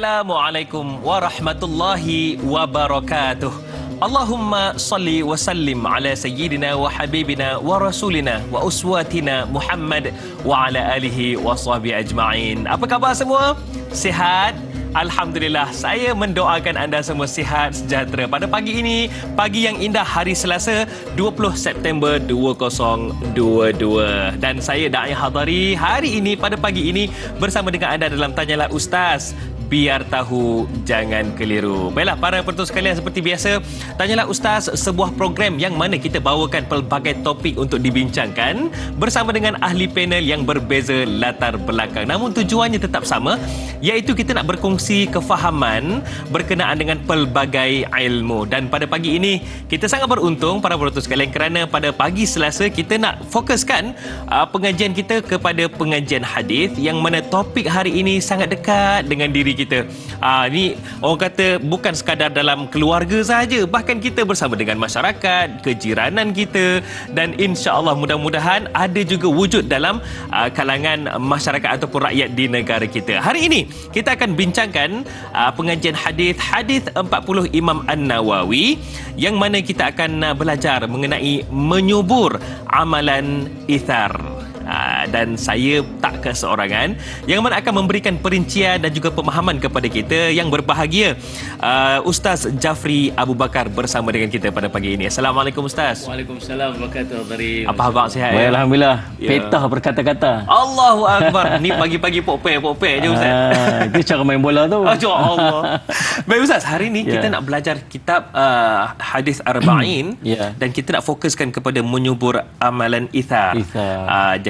Assalamualaikum warahmatullahi wabarakatuh. Allahumma salli wa sallim ala sayyidina wa habibina wa rasulina wa uswatina Muhammad wa ala alihi wa sahbihi ajma'in. Apa khabar semua? Sihat? Alhamdulillah, saya mendoakan anda semua sihat, sejahtera pada pagi ini, pagi yang indah hari Selasa 20 September 2022. Dan saya Da'i Hadari hari ini pada pagi ini bersama dengan anda dalam Tanyalah Ustaz. Biar tahu, jangan keliru. Baiklah para penonton sekalian, seperti biasa, Tanyalah Ustaz, sebuah program yang mana kita bawakan pelbagai topik untuk dibincangkan bersama dengan ahli panel yang berbeza latar belakang. Namun tujuannya tetap sama, iaitu kita nak berkongsi kefahaman berkenaan dengan pelbagai ilmu. Dan pada pagi ini, kita sangat beruntung para penonton sekalian kerana pada pagi Selasa kita nak fokuskan pengajian kita kepada pengajian hadis yang mana topik hari ini sangat dekat dengan diri kita. Ni orang kata bukan sekadar dalam keluarga sahaja, bahkan kita bersama dengan masyarakat, kejiranan kita, dan insya-Allah mudah-mudahan ada juga wujud dalam kalangan masyarakat ataupun rakyat di negara kita. Hari ini kita akan bincangkan pengajian hadis 40 Imam An-Nawawi, yang mana kita akan belajar mengenai menyubur amalan ithar. Dan saya tak keseorangan yang mana akan memberikan perincian dan juga pemahaman kepada kita yang berbahagia, Ustaz Jafri Abu Bakar bersama dengan kita pada pagi ini. Assalamualaikum Ustaz. Waalaikumsalam warahmatullahi wabarakatuh. Apa khabar, sihat ya? Alhamdulillah. Ya. Petah berkata-kata. Allahu Akbar. Ni pagi-pagi pok-pek je Ustaz. Itu cara main bola tu. Ya Allah. Baik Ustaz, hari ni kita nak belajar kitab hadis arba'in dan kita nak fokuskan kepada menyubur amalan ithar.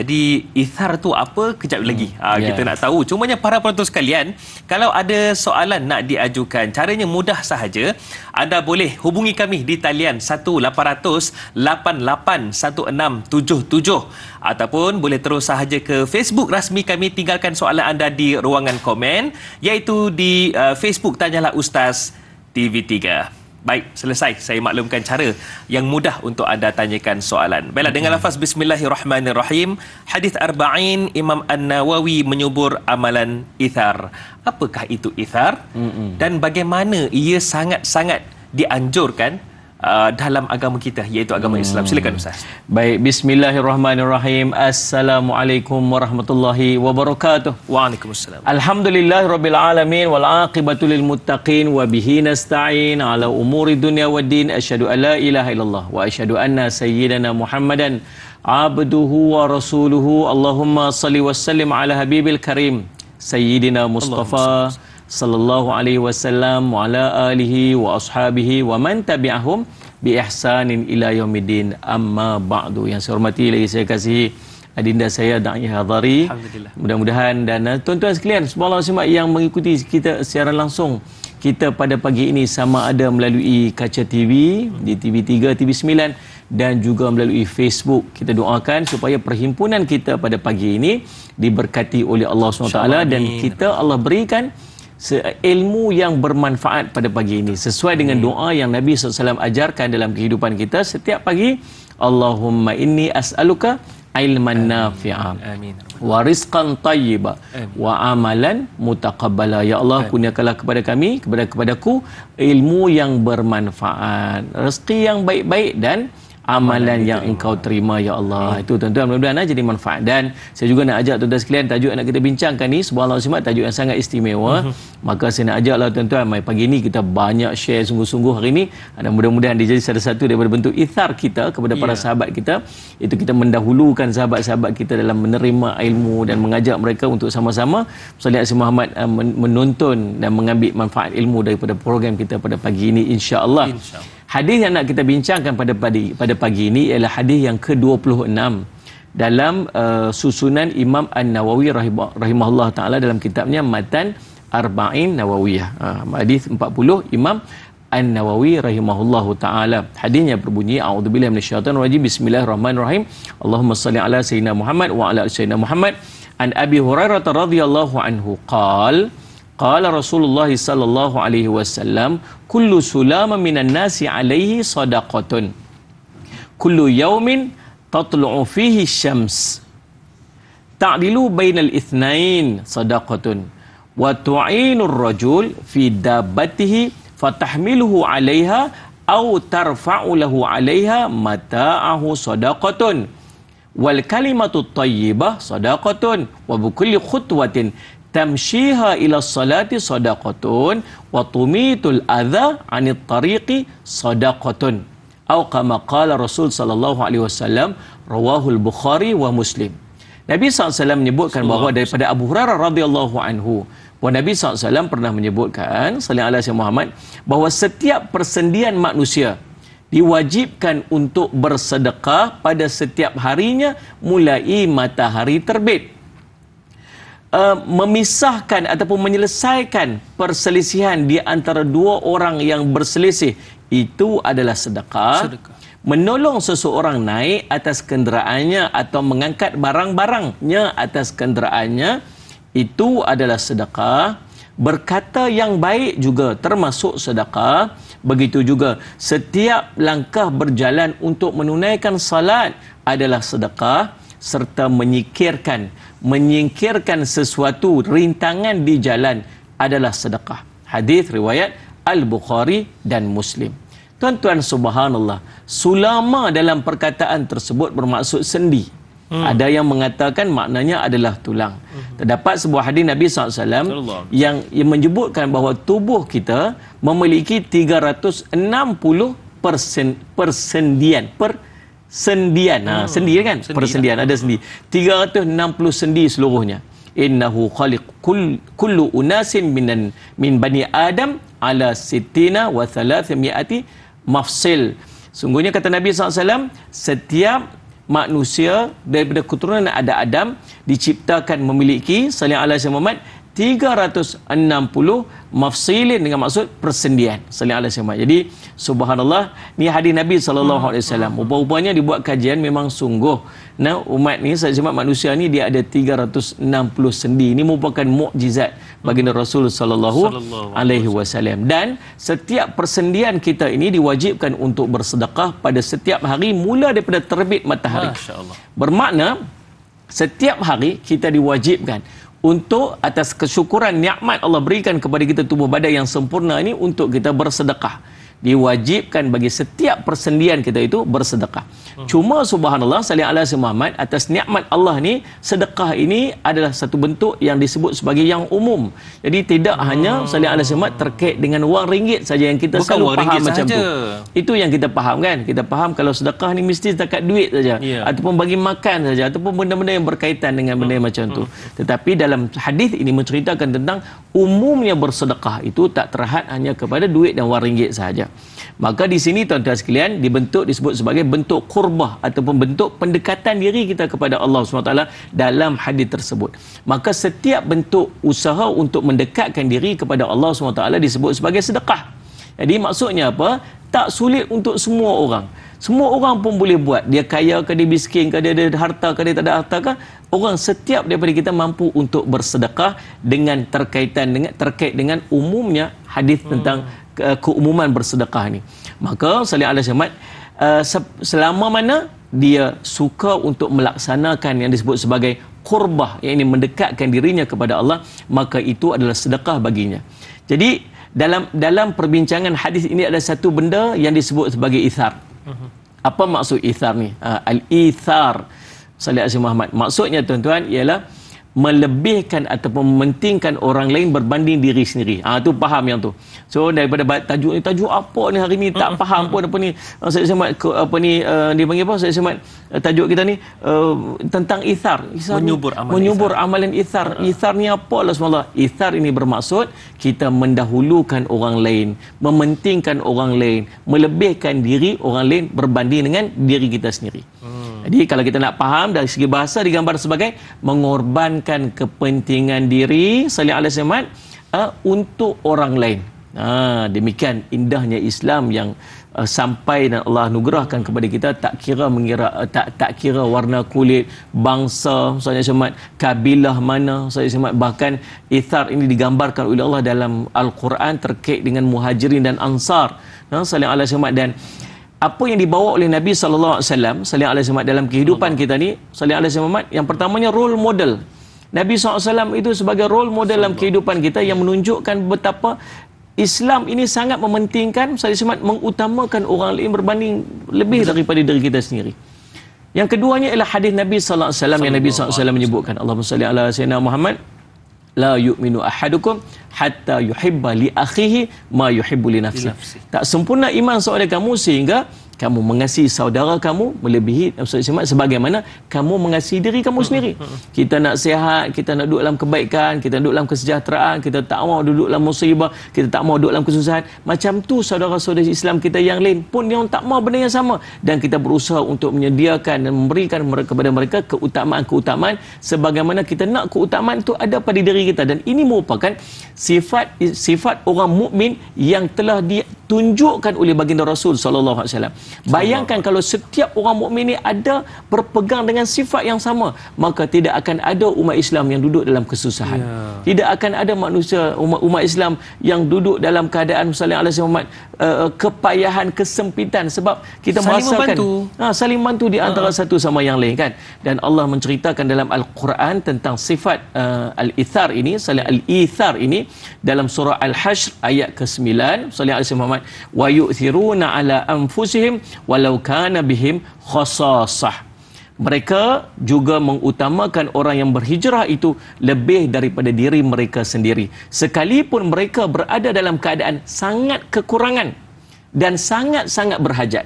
Jadi ithar tu apa? Kejap lagi kita nak tahu. Cumanya para penonton sekalian, kalau ada soalan nak diajukan, caranya mudah sahaja. Anda boleh hubungi kami di talian 1-800-881677 ataupun boleh terus sahaja ke Facebook rasmi kami, tinggalkan soalan anda di ruangan komen, iaitu di Facebook Tanyalah Ustaz TV3. Baik, selesai saya maklumkan cara yang mudah untuk anda tanyakan soalan. Baiklah, dengan lafaz Bismillahirrahmanirrahim, hadis arba'in Imam An-Nawawi menyubur amalan ithar. Apakah itu ithar? Dan bagaimana ia sangat-sangat dianjurkan dalam agama kita, iaitu agama Islam. Silakan Ustaz. Baik, bismillahirrahmanirrahim. Assalamualaikum warahmatullahi wabarakatuh. Waalaikumsalam. Alhamdulillahirabbil alamin wal aqibatu lil muttaqin wa bihi nasta'in ala umuri dunya waddin. Asyhadu an la ilaha illallah wa asyhadu anna sayyidana Muhammadan abduhu wa rasuluhu. Allahumma salli wa sallim ala habibil karim sayyidina Mustafa sallallahu alaihi wasallam wa ala alihi wa ashabihi wa man tabi'ahum bi ihsanin ila yaumiddin, amma ba'du. Yang saya hormati lagi saya kasihi adinda saya Da'i Hadari. Mudah-mudahan dan tuan-tuan sekalian semua yang mengikuti kita secara langsung kita pada pagi ini, sama ada melalui kaca TV di TV3, TV9 dan juga melalui Facebook. Kita doakan supaya perhimpunan kita pada pagi ini diberkati oleh Allah SWT dan kita Allah berikan ilmu yang bermanfaat pada pagi ini sesuai dengan doa yang Nabi SAW ajarkan dalam kehidupan kita setiap pagi. Allahumma inni as'aluka ilman nafi'a wa rizqan tayyiba wa amalan mutaqabbala. Ya Allah, kurniakanlah kepada kami, kepadaku ilmu yang bermanfaat, rezeki yang baik-baik dan amalan yang engkau terima ya Allah. Itu tuan-tuan, mudah-mudahan jadi manfaat. Dan saya juga nak ajak tuan-tuan sekalian, tajuk yang nak kita bincangkan ni subhanallah tajuk yang sangat istimewa. Maka saya nak ajaklah tuan-tuan, pagi ni kita banyak share sungguh-sungguh hari ni, dan mudah-mudahan dia jadi salah satu daripada bentuk ithar kita kepada para sahabat kita. Itu kita mendahulukan sahabat-sahabat kita dalam menerima ilmu dan mengajak mereka untuk sama-sama Salih Asyik Muhammad menonton dan mengambil manfaat ilmu daripada program kita pada pagi ini, insya-Allah. Hadis yang nak kita bincangkan pada pagi ini ialah hadis yang ke-26 dalam susunan Imam An-Nawawi rahimahullah taala dalam kitabnya Matan Arba'in Nawawiyah. Hadis 40 Imam An-Nawawi rahimahullahu taala. Hadisnya berbunyi, a'udzubillahi minasyaitonir rajim, bismillahirrahmanirrahim. Allahumma shalli ala sayyidina Muhammad wa ala ali sayyidina Muhammad. An Abi Hurairah radhiyallahu anhu qala Rasulullah sallallahu alaihi wasallam, kullu sulama minan nasi alaihi sadaqatun, kullu yaumin tatlu'u fihi syams, ta'dilu bainal ithnain sadaqatun, wa tu'inur rajul fi dabbatihi fatahmiluhu 'alaiha aw tarfa'u lahu 'alaiha mata'ahu sadaqatun wal kalimatu thayyibah sadaqatun wa bi kulli khutwatin tamshiha ila salati sadaqatun wa tumitul adha 'anit tariqi sadaqatun atau kama qala Rasul sallallahu alaihi wasallam rawahul Bukhari wa Muslim. Nabi SAW menyebutkan bahawa daripada Abu Hurairah radhiyallahu anhu, bahawa Nabi SAW pernah menyebutkan sallallahu alaihi Muhammad bahawa setiap persendian manusia diwajibkan untuk bersedekah pada setiap harinya mulai matahari terbit. Memisahkan ataupun menyelesaikan perselisihan di antara dua orang yang berselisih itu adalah sedekah. Menolong seseorang naik atas kenderaannya atau mengangkat barang-barangnya atas kenderaannya itu adalah sedekah. Berkata yang baik juga termasuk sedekah. Begitu juga setiap langkah berjalan untuk menunaikan salat adalah sedekah, serta menyingkirkan sesuatu rintangan di jalan adalah sedekah. Hadis riwayat Al-Bukhari dan Muslim. Tuan-tuan, subhanallah, sulama dalam perkataan tersebut bermaksud sendi. Ada yang mengatakan maknanya adalah tulang. Terdapat sebuah hadis Nabi SAW yang menyebutkan bahawa tubuh kita memiliki 360 persendian. Sendi kan? Persendian, ada sendi. 360 sendi seluruhnya. Innahu khaliq kullu unasin min bani Adam ala sittina wa thalathmi'ati mafsil. Sungguhnya kata Nabi SAW, setiap manusia daripada keturunan ada Adam diciptakan memiliki sallallahu alaihi Muhammad 360 mafsilin, dengan maksud persendian sallallahu alaihi wasallam. Jadi subhanallah, ni hadis Nabi sallallahu alaihi wasallam. Rupa-rupanya dibuat kajian memang sungguh. Nah, umat ni sallallahu manusia ni dia ada 360 sendi. Ini merupakan mukjizat baginda Rasul sallallahu alaihi wasallam. Dan setiap persendian kita ini diwajibkan untuk bersedekah pada setiap hari mula daripada terbit matahari. Masya-Allah. Bermakna setiap hari kita diwajibkan untuk atas kesyukuran nikmat Allah berikan kepada kita tubuh badan yang sempurna ini untuk kita bersedekah. Diwajibkan bagi setiap persendian kita itu bersedekah. Cuma subhanallah sallallahu alaihi Muhammad, atas nikmat Allah ni, sedekah ini adalah satu bentuk yang disebut sebagai yang umum. Jadi tidak hanya sallallahu alaihi Muhammad terkait dengan wang ringgit saja yang kita selalu faham macam tu. Itu yang kita faham kan? Kita faham kalau sedekah ni mesti setakat duit saja, ataupun bagi makan saja, ataupun benda-benda yang berkaitan dengan benda yang macam tu. Tetapi dalam hadis ini menceritakan tentang umumnya bersedekah itu tak terhad hanya kepada duit dan wang ringgit sahaja. Maka di sini tuan-tuan sekalian disebut sebagai bentuk qurbah ataupun bentuk pendekatan diri kita kepada Allah SWT dalam hadis tersebut. Maka setiap bentuk usaha untuk mendekatkan diri kepada Allah SWT disebut sebagai sedekah. Jadi maksudnya apa? Tak sulit untuk semua orang. Semua orang pun boleh buat. Dia kaya ke, dia miskin ke, dia ada harta ke, dia tak ada harta ke. Orang setiap daripada kita mampu untuk bersedekah dengan terkait dengan umumnya hadis tentang keumuman bersedekah ni. Maka sallallahu alaihi wasallam selama mana dia suka untuk melaksanakan yang disebut sebagai qurbah, yang ini mendekatkan dirinya kepada Allah, maka itu adalah sedekah baginya. Jadi dalam perbincangan hadis ini ada satu benda yang disebut sebagai ithar. Apa maksud ithar ni? Al-ithar sallallahu alaihi Muhammad, maksudnya tuan-tuan ialah melebihkan ataupun mementingkan orang lain berbanding diri sendiri. Tu faham yang tu. So daripada tajuk ni, tajuk apa ni hari ni tak faham pun apa ni. Saya semat apa ni dia panggil apa? Saya semat tajuk kita ni tentang ithar. Menyubur amalan ithar. Ithar ni apa Allah SWT? Ithar ini bermaksud kita mendahulukan orang lain, mementingkan orang lain, melebihkan diri orang lain berbanding dengan diri kita sendiri. Jadi kalau kita nak faham dari segi bahasa digambar sebagai mengorbankan kepentingan diri sallallahu alaihi wasallam untuk orang lain. Demikian indahnya Islam yang sampai dan Allah anugerahkan kepada kita, tak kira warna kulit, bangsa, sallallahu kabilah mana, sallallahu bahkan ithar ini digambarkan oleh Allah dalam Al-Quran terkait dengan Muhajirin dan Ansar. Sallallahu alaihi wasallam, dan apa yang dibawa oleh Nabi sallallahu alaihi wasallam dalam kehidupan kita ni sallallahu alaihi wasallam, yang pertamanya role model. Nabi SAW itu sebagai role model dalam kehidupan kita yang menunjukkan betapa Islam ini sangat mementingkan, mengutamakan orang lain berbanding lebih daripada diri kita sendiri. Yang keduanya ialah hadis Nabi SAW yang Nabi SAW menyebutkan, Allahumma salli ala sayyidina Muhammad, la yu'minu ahadukum hatta yuhibba li akhihi ma yuhibbu li nafsihi. Tak sempurna iman seorang kamu sehingga kamu mengasihi saudara kamu melebihi sebagaimana kamu mengasihi diri kamu sendiri. Kita nak sihat, kita nak duduk dalam kebaikan, kita nak duduk dalam kesejahteraan, kita tak mau duduk dalam musibah, kita tak mau duduk dalam kesusahan. Macam tu saudara-saudara Islam kita yang lain pun yang tak mau benda yang sama, dan kita berusaha untuk menyediakan dan memberikan kepada mereka keutamaan-keutamaan sebagaimana kita nak keutamaan itu ada pada diri kita. Dan ini merupakan sifat orang mukmin yang telah ditunjukkan oleh baginda Rasul sallallahu alaihi wasallam. Bayangkan kalau setiap orang mukmin ini ada berpegang dengan sifat yang sama, maka tidak akan ada umat Islam yang duduk dalam kesusahan. Tidak akan ada manusia umat Islam yang duduk dalam keadaan misalnya kepayahan, kesempitan, sebab kita merasakan saling membantu di antara satu sama yang lain kan. Dan Allah menceritakan dalam Al-Quran tentang sifat al-ithar ini, al-ithar ini dalam surah Al-Hashr ayat ke-9, sallallahu alaihi Muhammad, wa yu'thiruna ala anfusihim walau kana bihim khasasah. Mereka juga mengutamakan orang yang berhijrah itu lebih daripada diri mereka sendiri, sekalipun mereka berada dalam keadaan sangat kekurangan dan sangat-sangat berhajat.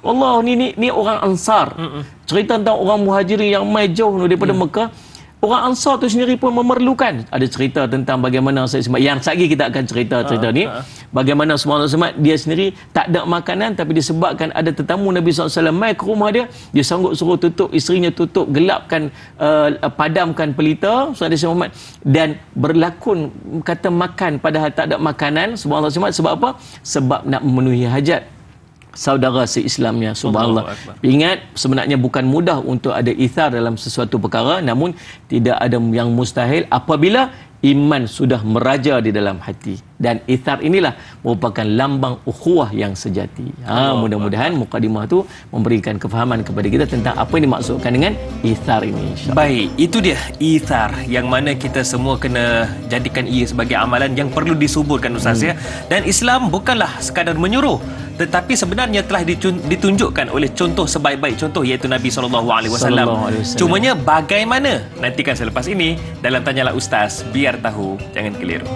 Allah, ni orang Ansar. Cerita tentang orang Muhajirin yang mai jauh daripada Mekah. Orang Ansar tu sendiri pun memerlukan. Ada cerita tentang bagaimana yang lagi kita akan cerita ni. Bagaimana semua dia sendiri tak ada makanan, tapi disebabkan ada tetamu Nabi SAW mai ke rumah dia, dia sanggup suruh tutup, isterinya tutup, gelapkan, padamkan pelita Muhammad, dan berlakon kata makan padahal tak ada makanan. Subhanallah. Sebab apa? Sebab nak memenuhi hajat saudara se-Islamnya. Subhanallah. Ingat, sebenarnya bukan mudah untuk ada ithar dalam sesuatu perkara, namun tidak ada yang mustahil apabila iman sudah meraja di dalam hati. Dan ithar inilah merupakan lambang ukhuwah yang sejati. Mudah-mudahan mukadimah tu memberikan kefahaman kepada kita tentang apa yang dimaksudkan dengan ithar ini, insya-Allah. Baik, itu dia ithar yang mana kita semua kena jadikan ia sebagai amalan yang perlu disuburkan, Ustaz ya. Dan Islam bukanlah sekadar menyuruh, tetapi sebenarnya telah ditunjukkan oleh contoh sebaik-baik contoh, iaitu Nabi SAW. Cumanya bagaimana? Nantikan selepas ini dalam Tanyalah Ustaz, biar tahu jangan keliru.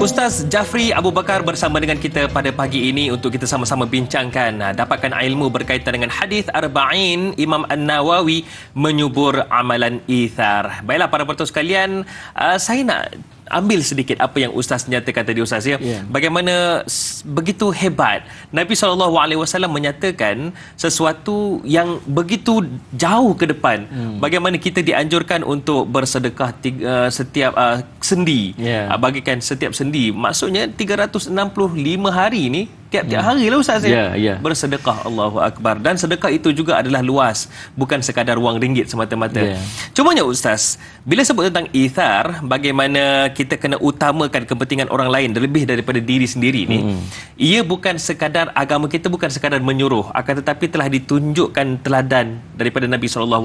Ustaz Jafri Abu Bakar bersama dengan kita pada pagi ini untuk kita sama-sama bincangkan, dapatkan ilmu berkaitan dengan hadis Arba'in Imam An-Nawawi menyubur amalan ithar. Baiklah para penonton sekalian, saya nak ambil sedikit apa yang Ustaz nyatakan tadi, Ustaz ya. Bagaimana begitu hebat Nabi SAW menyatakan sesuatu yang begitu jauh ke depan. Bagaimana kita dianjurkan untuk bersedekah setiap sendi. Bagikan setiap sendi. Maksudnya 365 hari ini tiap-tiap hari lah Ustaz ya. Bersedekah, Allahu Akbar. Dan sedekah itu juga adalah luas, bukan sekadar wang ringgit semata-mata. Cumanya Ustaz, bila sebut tentang ithar, bagaimana kita kena utamakan kepentingan orang lain lebih daripada diri sendiri ni, ia bukan sekadar, agama kita bukan sekadar menyuruh, akan tetapi telah ditunjukkan teladan daripada Nabi SAW.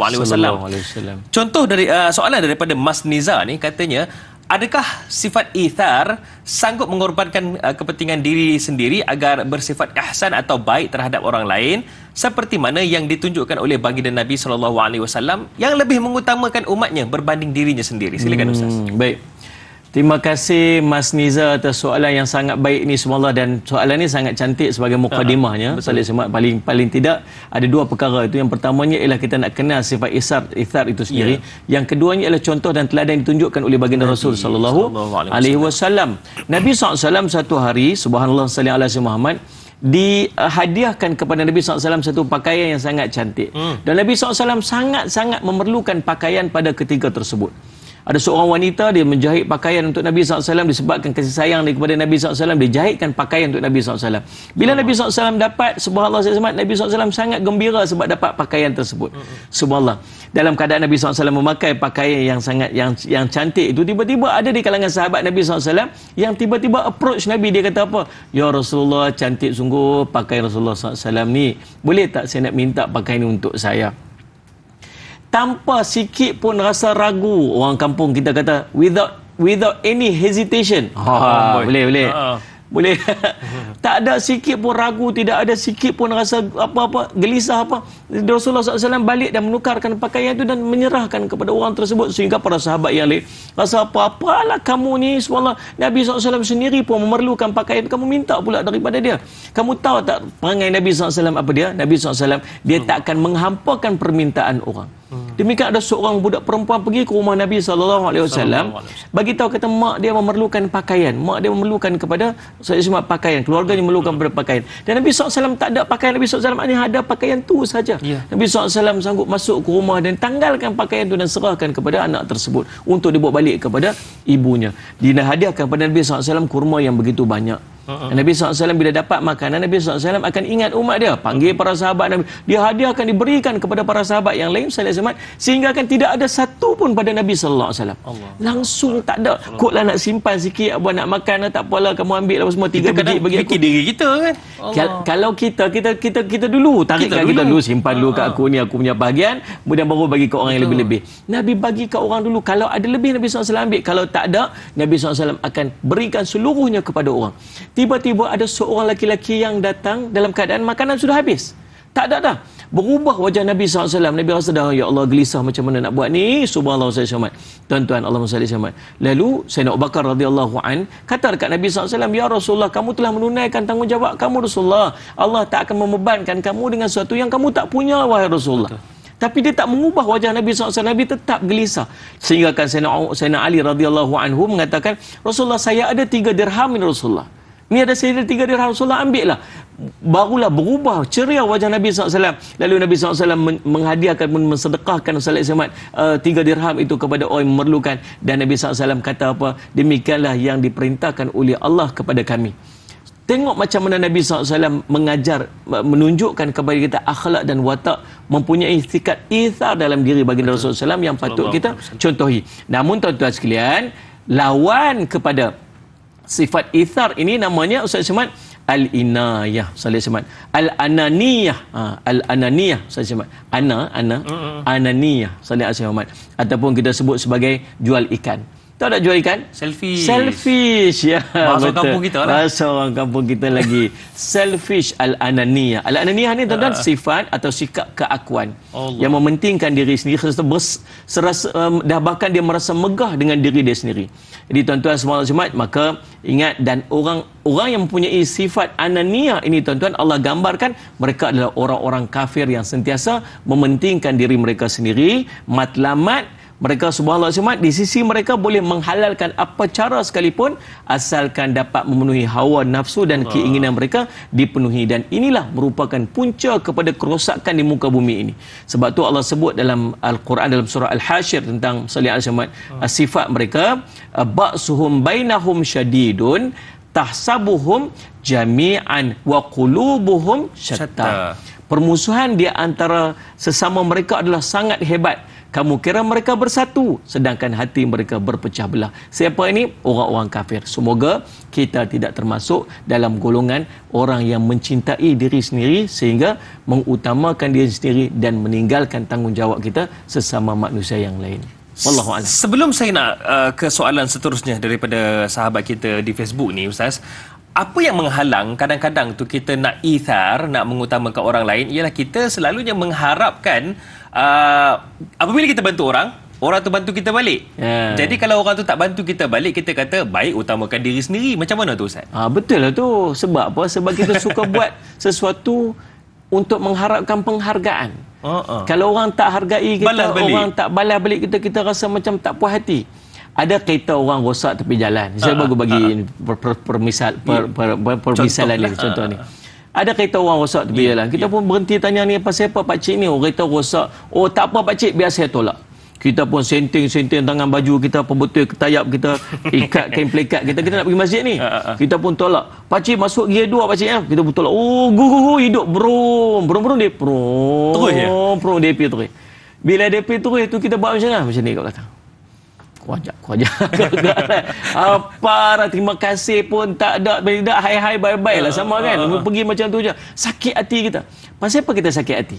Contoh dari soalan daripada Mas Niza ni, katanya, adakah sifat ithar sanggup mengorbankan kepentingan diri sendiri agar bersifat ihsan atau baik terhadap orang lain, seperti mana yang ditunjukkan oleh baginda Nabi SAW yang lebih mengutamakan umatnya berbanding dirinya sendiri? Silakan Ustaz. Baik. Terima kasih Mas Niza atas soalan yang sangat baik ni semua, dan soalan ni sangat cantik sebagai mukadimahnya. Paling tidak ada dua perkara itu. Yang pertamanya ialah kita nak kenal sifat ithar itu sendiri. Yang keduanya ialah contoh dan teladan yang ditunjukkan oleh baginda Rasul sallallahu alaihi wasallam. Nabi SAW satu hari, subhanallah, sallallahu alaihi Muhammad, dihadiahkan kepada Nabi SAW satu pakaian yang sangat cantik. Dan Nabi SAW sangat-sangat memerlukan pakaian pada ketika tersebut. Ada seorang wanita, dia menjahit pakaian untuk Nabi SAW disebabkan kasih sayang dia kepada Nabi SAW. Dia jahitkan pakaian untuk Nabi SAW. Bila Nabi SAW dapat, subhanallah, Nabi SAW sangat gembira sebab dapat pakaian tersebut. Subhanallah. Dalam keadaan Nabi SAW memakai pakaian yang sangat yang cantik itu, tiba-tiba ada di kalangan sahabat Nabi SAW yang tiba-tiba approach Nabi. Dia kata apa? Ya Rasulullah, cantik sungguh pakaian Rasulullah SAW ni. Boleh tak saya nak minta pakaian ini untuk saya? Tanpa sikit pun rasa ragu, orang kampung kita kata, without any hesitation. Boleh. Boleh. Tak ada sikit pun ragu, tidak ada sikit pun rasa apa-apa gelisah apa. Rasulullah SAW balik dan menukarkan pakaian itu dan menyerahkan kepada orang tersebut, sehingga para sahabat yang lain rasa apa-apalah kamu ni, subhanallah, Nabi SAW sendiri pun memerlukan pakaian, kamu minta pula daripada dia. Kamu tahu tak perangai Nabi SAW apa dia? Nabi SAW dia tak akan menghampakan permintaan orang. Demikian ada seorang budak perempuan pergi ke rumah Nabi SAW, bagi tahu kata mak dia memerlukan pakaian, mak dia memerlukan kepada semua pakaian, keluarganya memerlukan kepada pakaian. Dan Nabi SAW tak ada pakaian, Nabi SAW hanya ada pakaian tu saja. Nabi SAW sanggup masuk ke rumah dan tanggalkan pakaian tu dan serahkan kepada anak tersebut untuk dibawa balik kepada ibunya. Dia hadiahkan kepada Nabi SAW kurma yang begitu banyak. Nabi SAW bila dapat makanan, Nabi SAW akan ingat umat dia, panggil para sahabat Nabi, dia hadiahkan, diberikan kepada para sahabat yang lain sehingga akan tidak ada satu pun pada Nabi SAW. Langsung tak ada. Kotlah nak simpan sikit, apa nak makan, tak apalah kamu ambil lah semua 3 biji bagi aku. Fikir diri kita kan. Kalau kita dulu tarikkan, kita dulu simpan dulu kat aku ni, aku punya bahagian, kemudian baru bagi ke orang yang lebih-lebih. Nabi bagi ke orang dulu, kalau ada lebih Nabi SAW ambil, kalau tak ada Nabi SAW akan berikan seluruhnya kepada orang. Tiba-tiba ada seorang laki-laki yang datang dalam keadaan makanan sudah habis. Tak ada dah. Berubah wajah Nabi SAW. Nabi rasa dah, ya Allah, gelisah macam mana nak buat ni. Subhanallah, saya syamat. Tuan-tuan, Allahumma salli syamat. Lalu Sayyidina Abu Bakar radhiyallahu an kata dekat Nabi SAW, ya Rasulullah, kamu telah menunaikan tanggungjawab kamu, Rasulullah. Allah tak akan membebankan kamu dengan sesuatu yang kamu tak punya, wahai Rasulullah. Tapi dia tak mengubah wajah Nabi SAW. Nabi tetap gelisah. Sehingga kan Sayyidina Ali radhiyallahu anhu mengatakan, Rasulullah, saya ada 3 dirham ini, Rasulullah. Ni ada saya 3 dirham, Rasulullah, ambil lah. Barulah berubah ceria wajah Nabi SAW. Lalu Nabi SAW menghadiahkan, mensedekahkan 3 dirham itu kepada orang yang memerlukan. Dan Nabi SAW kata apa? Demikianlah yang diperintahkan oleh Allah kepada kami. Tengok macam mana Nabi SAW mengajar, menunjukkan kepada kita akhlak dan watak, mempunyai sikap ithar dalam diri baginda Rasulullah SAW yang patut kita contohi. Namun tuan-tuan sekalian, lawan kepada sifat ithar ini namanya Ustaz Syamad al-inayah, Salih Syamad, al-ananiyah, al-ananiyah, Salih Syamad, ananiyah, Salih Syamad, ataupun kita sebut sebagai jual ikan. Tahu tak jual ikan? Selfish, ya. Bahasa kampung kita lah. Bahasa orang kampung kita lagi. Selfish, al-ananiyah. Al-ananiyah ni tuan-tuan sifat atau sikap keakuan yang mementingkan diri sendiri, dah bahkan dia merasa megah dengan diri dia sendiri. Jadi tuan-tuan semua Jumaat, maka ingat, dan orang yang mempunyai sifat ananiyah ini tuan-tuan, Allah gambarkan mereka adalah orang-orang kafir yang sentiasa mementingkan diri mereka sendiri, matlamat. Mereka subhanallah Jumaat, di sisi mereka boleh menghalalkan apa cara sekalipun asalkan dapat memenuhi hawa nafsu dan keinginan mereka dipenuhi. Dan inilah merupakan punca kepada kerosakan di muka bumi ini. Sebab tu Allah sebut dalam Al-Quran, dalam surah Al-Hasyr tentang Salih Al-Syamad, sifat mereka, ba'suhum bainahum syadidun tahsabuhum jami'an wa qulubuhum syatta. Permusuhan di antara sesama mereka adalah sangat hebat. Kamu kira mereka bersatu, sedangkan hati mereka berpecah belah. Siapa ini? Orang-orang kafir. Semoga kita tidak termasuk dalam golongan orang yang mencintai diri sendiri sehingga mengutamakan diri sendiri dan meninggalkan tanggungjawab kita sesama manusia yang lain. Wallahu a'lam. Sebelum saya nak ke soalan seterusnya daripada sahabat kita di Facebook ni, Ustaz, apa yang menghalang kadang-kadang tu kita nak ithar, nak mengutamakan orang lain, ialah kita selalunya mengharapkan apabila kita bantu orang tu bantu kita balik. Jadi kalau orang tu tak bantu kita balik, kita kata baik utamakan diri sendiri. Macam mana tu, Ustaz? Betul lah tu. Sebab apa? Sebab kita suka buat sesuatu untuk mengharapkan penghargaan. Kalau orang tak hargai kita, orang tak balas balik kita, kita rasa macam tak puas hati. Ada kereta orang rosak tepi jalan. Saya bagi permisalan ni, contoh ni. Ada kereta orang rosak tepi jalan. Kita pun berhenti tanya ni, pasal apa pakcik ni? Oh, kereta rosak. Oh, tak apa pakcik, biar saya tolak. Kita pun senting tangan baju kita, betul ketayap kita, ikat kain pelikat kita nak pergi masjid ni. Kita pun tolak. Pakcik masuk gear 2 pakcik ya. Kita pun tolak. Oh, guru hidup brom dia terus ya. Brom DP terus. Bila DP terus tu kita buat macam mana? Macam ni kat belakang. Kuajak. Apa dah, terima kasih pun tak ada, tidak hai bye-bye lah sama kan. Pergi macam tu je. Sakit hati kita. Pasal apa kita sakit hati?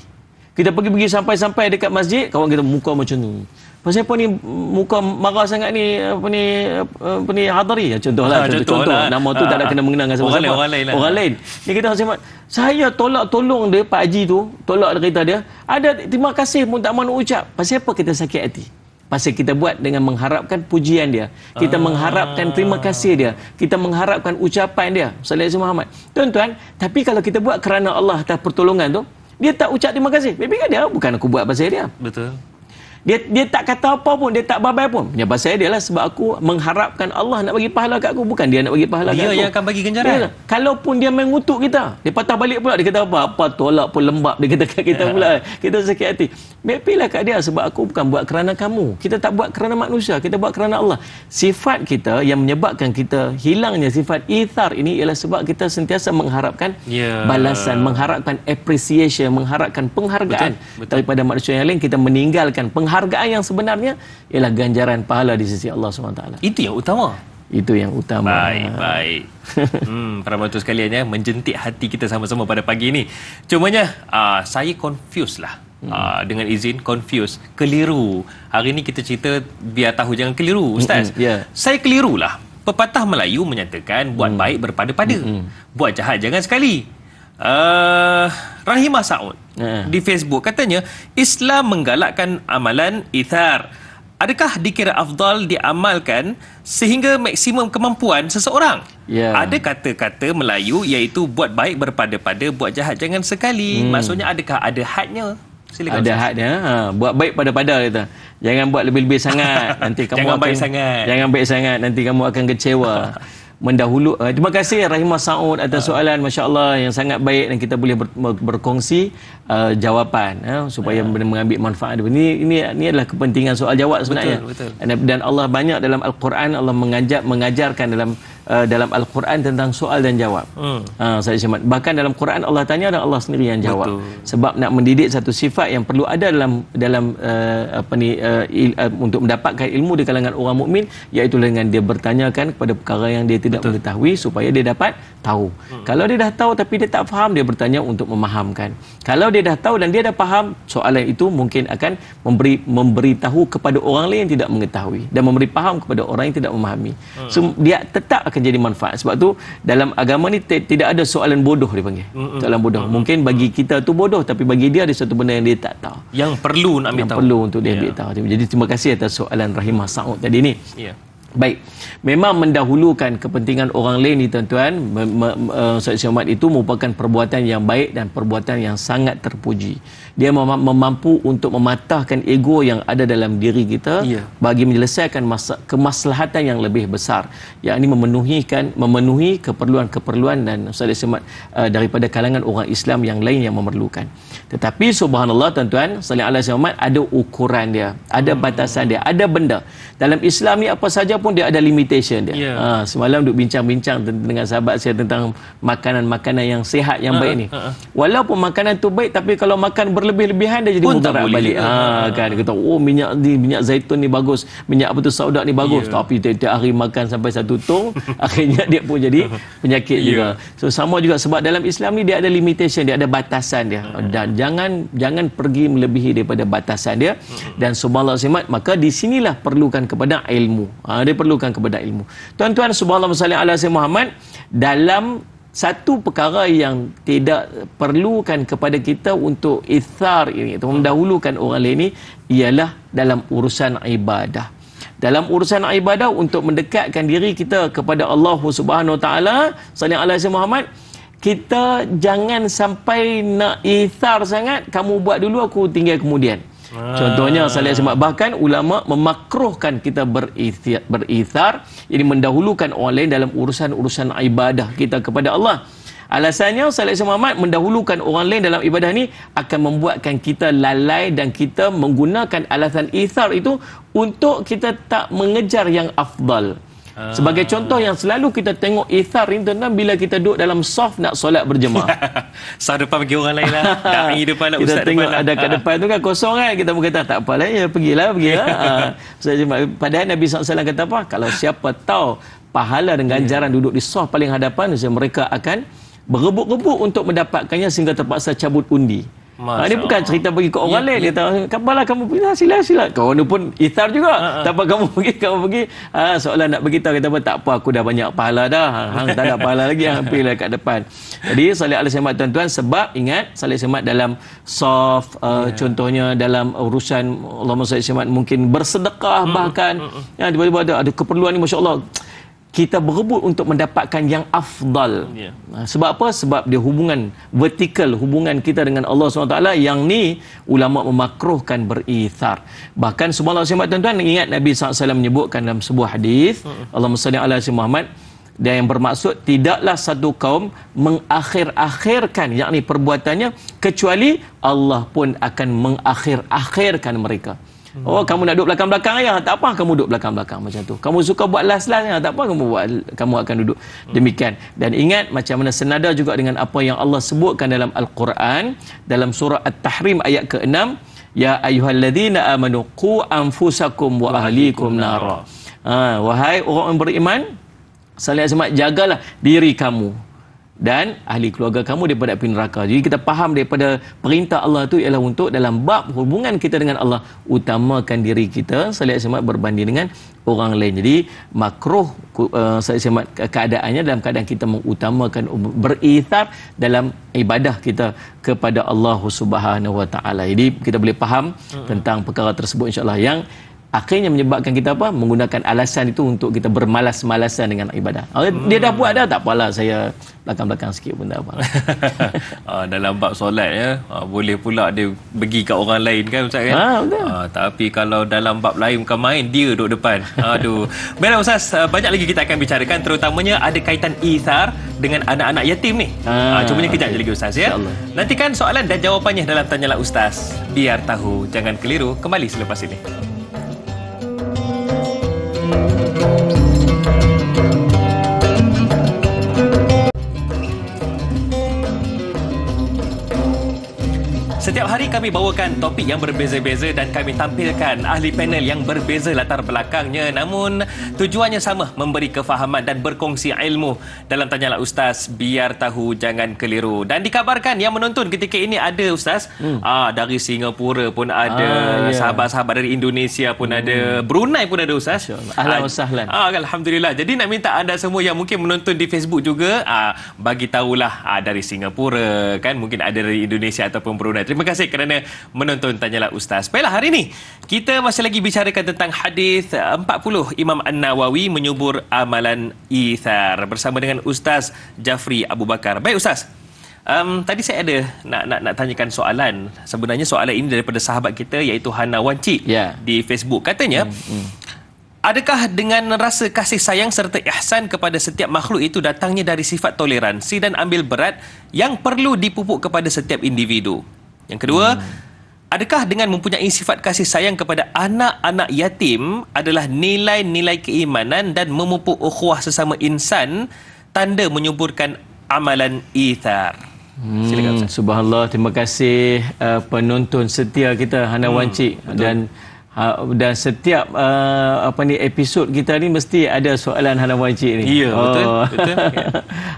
Kita pergi sampai dekat masjid, kawan kita muka macam tu. Pasal apa ni muka marah sangat ni, apa ni Hadari contohlah. Nama tu tak ada kena mengenal dengan siapa-siapa. Orang lain. Ni kita macam saya tolong dia Pak Haji tu, tolak kereta dia. Ada terima kasih pun tak mahu ucap. Pasal apa kita sakit hati? Pasal kita buat dengan mengharapkan pujian dia. Kita mengharapkan terima kasih dia. Kita mengharapkan ucapan dia. Sallallahu Muhammad. Tuan-tuan, tapi kalau kita buat kerana Allah atas pertolongan tu, dia tak ucap terima kasih. Baby kan dia, bukan aku buat pasal dia. Betul. Dia tak kata apa pun, dia tak babai pun. Ya pasal dia lah, sebab aku mengharapkan Allah nak bagi pahala kat aku, bukan dia nak bagi pahala kat aku. Dia yang akan bagi ganjaran. Kalaupun dia mengutuk kita, dia patah balik pula, dia kata apa tolak pun lembab, dia kata kat kita pula. Kita sakit hati. Bepilah kat dia, sebab aku bukan buat kerana kamu. Kita tak buat kerana manusia, kita buat kerana Allah. Sifat kita yang menyebabkan kita hilangnya sifat ithar ini ialah sebab kita sentiasa mengharapkan balasan, mengharapkan appreciation, mengharapkan penghargaan. Betul. Daripada manusia yang lain, kita meninggalkan penghargaan yang sebenarnya ialah ganjaran pahala di sisi Allah SWT. Itu yang utama. Itu yang utama. Baik. Para penonton sekalian ya, menjentik hati kita sama-sama pada pagi ini. Cumanya saya confused lah. Dengan izin confused, keliru. Hari ini kita cerita biar tahu jangan keliru, Ustaz. Saya keliru lah. Pepatah Melayu menyatakan buat baik berpada-pada, buat jahat jangan sekali. Rahimah Saud di Facebook katanya, Islam menggalakkan amalan ithar. Adakah dikira afdal diamalkan sehingga maksimum kemampuan seseorang? Ada kata-kata Melayu iaitu buat baik berpada-pada, buat jahat jangan sekali. Maksudnya adakah ada hadnya? Silakan. Ada hadnya. Buat baik pada-pada kata. Jangan buat lebih-lebih sangat, nanti kamu jangan baik sangat. Jangan baik sangat, nanti kamu akan kecewa. Mendahulu. Terima kasih Rahimah Saud atas soalan, masya-Allah, yang sangat baik, dan kita boleh berkongsi jawapan supaya mengambil manfaat. Ini adalah kepentingan soal jawab sebenarnya. Betul. Dan Allah banyak dalam Al-Quran, Allah mengajarkan dalam Al-Quran tentang soal dan jawab. Saya cermat. Bahkan dalam Quran Allah tanya dan Allah sendiri yang jawab. Sebab nak mendidik satu sifat yang perlu ada dalam untuk mendapatkan ilmu di kalangan orang mukmin, iaitu dengan dia bertanyakan kepada perkara yang dia tidak mengetahui supaya dia dapat tahu. Kalau dia dah tahu tapi dia tak faham, dia bertanya untuk memahamkan. Kalau dia dah tahu dan dia dah faham, soalan itu mungkin akan memberitahu kepada orang lain yang tidak mengetahui dan memberi faham kepada orang yang tidak memahami. So, dia tetap akan jadi manfaat. Sebab tu dalam agama ni tidak ada soalan bodoh dipanggil. Soalan bodoh. Mungkin bagi kita tu bodoh, tapi bagi dia ada satu benda yang dia tak tahu. Yang perlu nak ambil tahu. Perlu untuk dia ambil tahu. Jadi terima kasih atas soalan Rahimah Saud tadi ni. Baik, memang mendahulukan kepentingan orang lain ni tuan-tuan, Ustaz itu merupakan perbuatan yang baik dan perbuatan yang sangat terpuji. Dia mampu untuk mematahkan ego yang ada dalam diri kita bagi menyelesaikan kemaslahatan yang lebih besar, yakni memenuhi keperluan-keperluan dan Ustaz daripada kalangan orang Islam yang lain yang memerlukan. Tetapi subhanallah tuan-tuan, sallallahu alaihi wasallam, ada ukuran dia, ada batasan dia, ada benda. Dalam Islam ni apa saja pun dia ada limitation dia. Semalam duk bincang-bincang dengan sahabat saya tentang makanan-makanan yang sihat yang baik ni. Walaupun makanan tu baik, tapi kalau makan berlebih-lebihan dia jadi mudarat balik. Kan dia kata, oh minyak zaitun ni bagus, minyak apa tu saudak ni bagus, tapi tiap hari makan sampai satu tong, akhirnya dia pun jadi penyakit juga. So sama juga sebab dalam Islam ni dia ada limitation, dia ada batasan dia. Dan jangan pergi melebihi daripada batasan dia. Dan subhanallah simat, maka di sinilah perlukan kepada ilmu. Dia perlukan kepada ilmu. Tuan-tuan, subhanallah sallallahu alaihi wasallam Muhammad, dalam satu perkara yang tidak perlukan kepada kita untuk ithar ini, atau mendahulukan orang lain ini, ialah dalam urusan ibadah. Dalam urusan ibadah, untuk mendekatkan diri kita kepada Allah Subhanahu Wa Taala, sallallahu alaihi wasallam Muhammad, kita jangan sampai nak ithar sangat, kamu buat dulu aku tinggal kemudian. Contohnya bahkan ulama memakruhkan kita berithar, ini mendahulukan orang lain dalam urusan-urusan ibadah kita kepada Allah. Alasannya Salih Muhammad mendahulukan orang lain dalam ibadah ni akan membuatkan kita lalai dan kita menggunakan alasan ithar itu untuk kita tak mengejar yang afdal. Sebagai contoh yang selalu kita tengok ithar ni tuan-tuan, bila kita duduk dalam saf nak solat berjemaah. Saf depan bagi orang lain lah. Da'i depan lah, Kita ustaz tengok depan lah. ada kat depan tu kan kosong kan, kita pun kata tak apalah ya, pergilah. Padahal Nabi SAW kata apa? Kalau siapa tahu pahala dan ganjaran duduk di saf paling hadapan, mereka akan berebut-rebut untuk mendapatkannya sehingga terpaksa cabut undi. Ini bukan cerita bagi ke orang lain. Dia kata, kapalah kamu pergi, sila. Kawan pun ithar juga. Tak apa kamu pergi. Soalan nak beritahu, kata apa, tak apa, aku dah banyak pahala dah. Hang tak ada pahala lagi, hang pergilah kat depan. Jadi Salih alaihi wasallam tuan-tuan, sebab ingat Salih alaihi wasallam dalam saf, contohnya dalam urusan Allahumma salli alaihi mungkin bersedekah bahkan. Tiba-tiba ada keperluan ni, masya-Allah. Kita berebut untuk mendapatkan yang afdal. Sebab apa? Sebab dia hubungan vertikal, hubungan kita dengan Allah SWT yang ni ulama memakruhkan berithar. Bahkan subhanallah tuan-tuan, ingat Nabi SAW menyebutkan dalam sebuah hadis, Allahumma salli ala Muhammad, dan yang bermaksud tidaklah satu kaum mengakhir-akhirkan, yakni perbuatannya, kecuali Allah pun akan mengakhir-akhirkan mereka. Oh, kamu nak duduk belakang-belakang ya? Tak apa kamu duduk belakang-belakang macam tu. Kamu suka buat last-last ya? Tak apa kamu akan duduk demikian. Dan ingat macam mana senada juga dengan apa yang Allah sebutkan dalam Al-Quran dalam surah At-Tahrim ayat ke-6, ya ayyuhalladzina amanu qu anfusakum wa ahlikum nara. Wahai orang yang beriman, Salih alaihi jagalah diri kamu dan ahli keluarga kamu daripada api neraka. Jadi kita faham daripada perintah Allah tu ialah untuk dalam bab hubungan kita dengan Allah, utamakan diri kita Salih alaihi berbanding dengan orang lain. Jadi makruh Salih alaihi keadaannya dalam keadaan kita mengutamakan berithar dalam ibadah kita kepada Allah Subhanahu Wa Taala. Jadi kita boleh faham tentang perkara tersebut, insya-Allah, yang akhirnya menyebabkan kita apa? Menggunakan alasan itu untuk kita bermalas-malasan dengan ibadah. Dia dah buat dah, tak apalah, saya belakang-belakang sikit pun tak apa. Dalam bab solat ya, boleh pula dia pergi kat orang lain kan Ustaz kan? Tapi kalau dalam bab lain bukan main, dia duduk depan. Aduh. Baiklah Ustaz, banyak lagi kita akan bicarakan, terutamanya ada kaitan ithar dengan anak-anak yatim ni. Cumanya kejap je lagi Ustaz ya. Nantikan soalan dan jawapannya dalam Tanyalah Ustaz. Biar tahu, jangan keliru. Kembali selepas ini. Setiap hari kami bawakan topik yang berbeza-beza dan kami tampilkan ahli panel yang berbeza latar belakangnya, namun tujuannya sama, memberi kefahaman dan berkongsi ilmu dalam Tanyalah Ustaz, biar tahu jangan keliru. Dan dikabarkan yang menonton ketika ini ada Ustaz dari Singapura pun ada, sahabat-sahabat dari Indonesia pun ada, Brunei pun ada Ustaz. Ahlan wa sahlan. Alhamdulillah. Jadi nak minta anda semua yang mungkin menonton di Facebook juga, bagi tahulah dari Singapura kan, mungkin ada dari Indonesia ataupun Brunei. Terima kasih kerana menonton Tanyalah Ustaz. Baiklah, hari ini kita masih lagi bicarakan tentang hadis 40 Imam An-Nawawi menyubur amalan ithar bersama dengan Ustaz Jafri Abu Bakar. Baik Ustaz, tadi saya ada nak tanyakan soalan. Sebenarnya soalan ini daripada sahabat kita iaitu Hana Wanci di Facebook. Katanya, adakah dengan rasa kasih sayang serta ihsan kepada setiap makhluk itu datangnya dari sifat toleransi dan ambil berat yang perlu dipupuk kepada setiap individu? Yang kedua, adakah dengan mempunyai sifat kasih sayang kepada anak-anak yatim adalah nilai-nilai keimanan dan memupuk ukhuwah sesama insan tanda menyuburkan amalan ithar? Silakan. Subhanallah, terima kasih penonton setia kita Hana Wanci, dan setiap episod kita ni mesti ada soalan Hana Wanci ni. Ya, betul.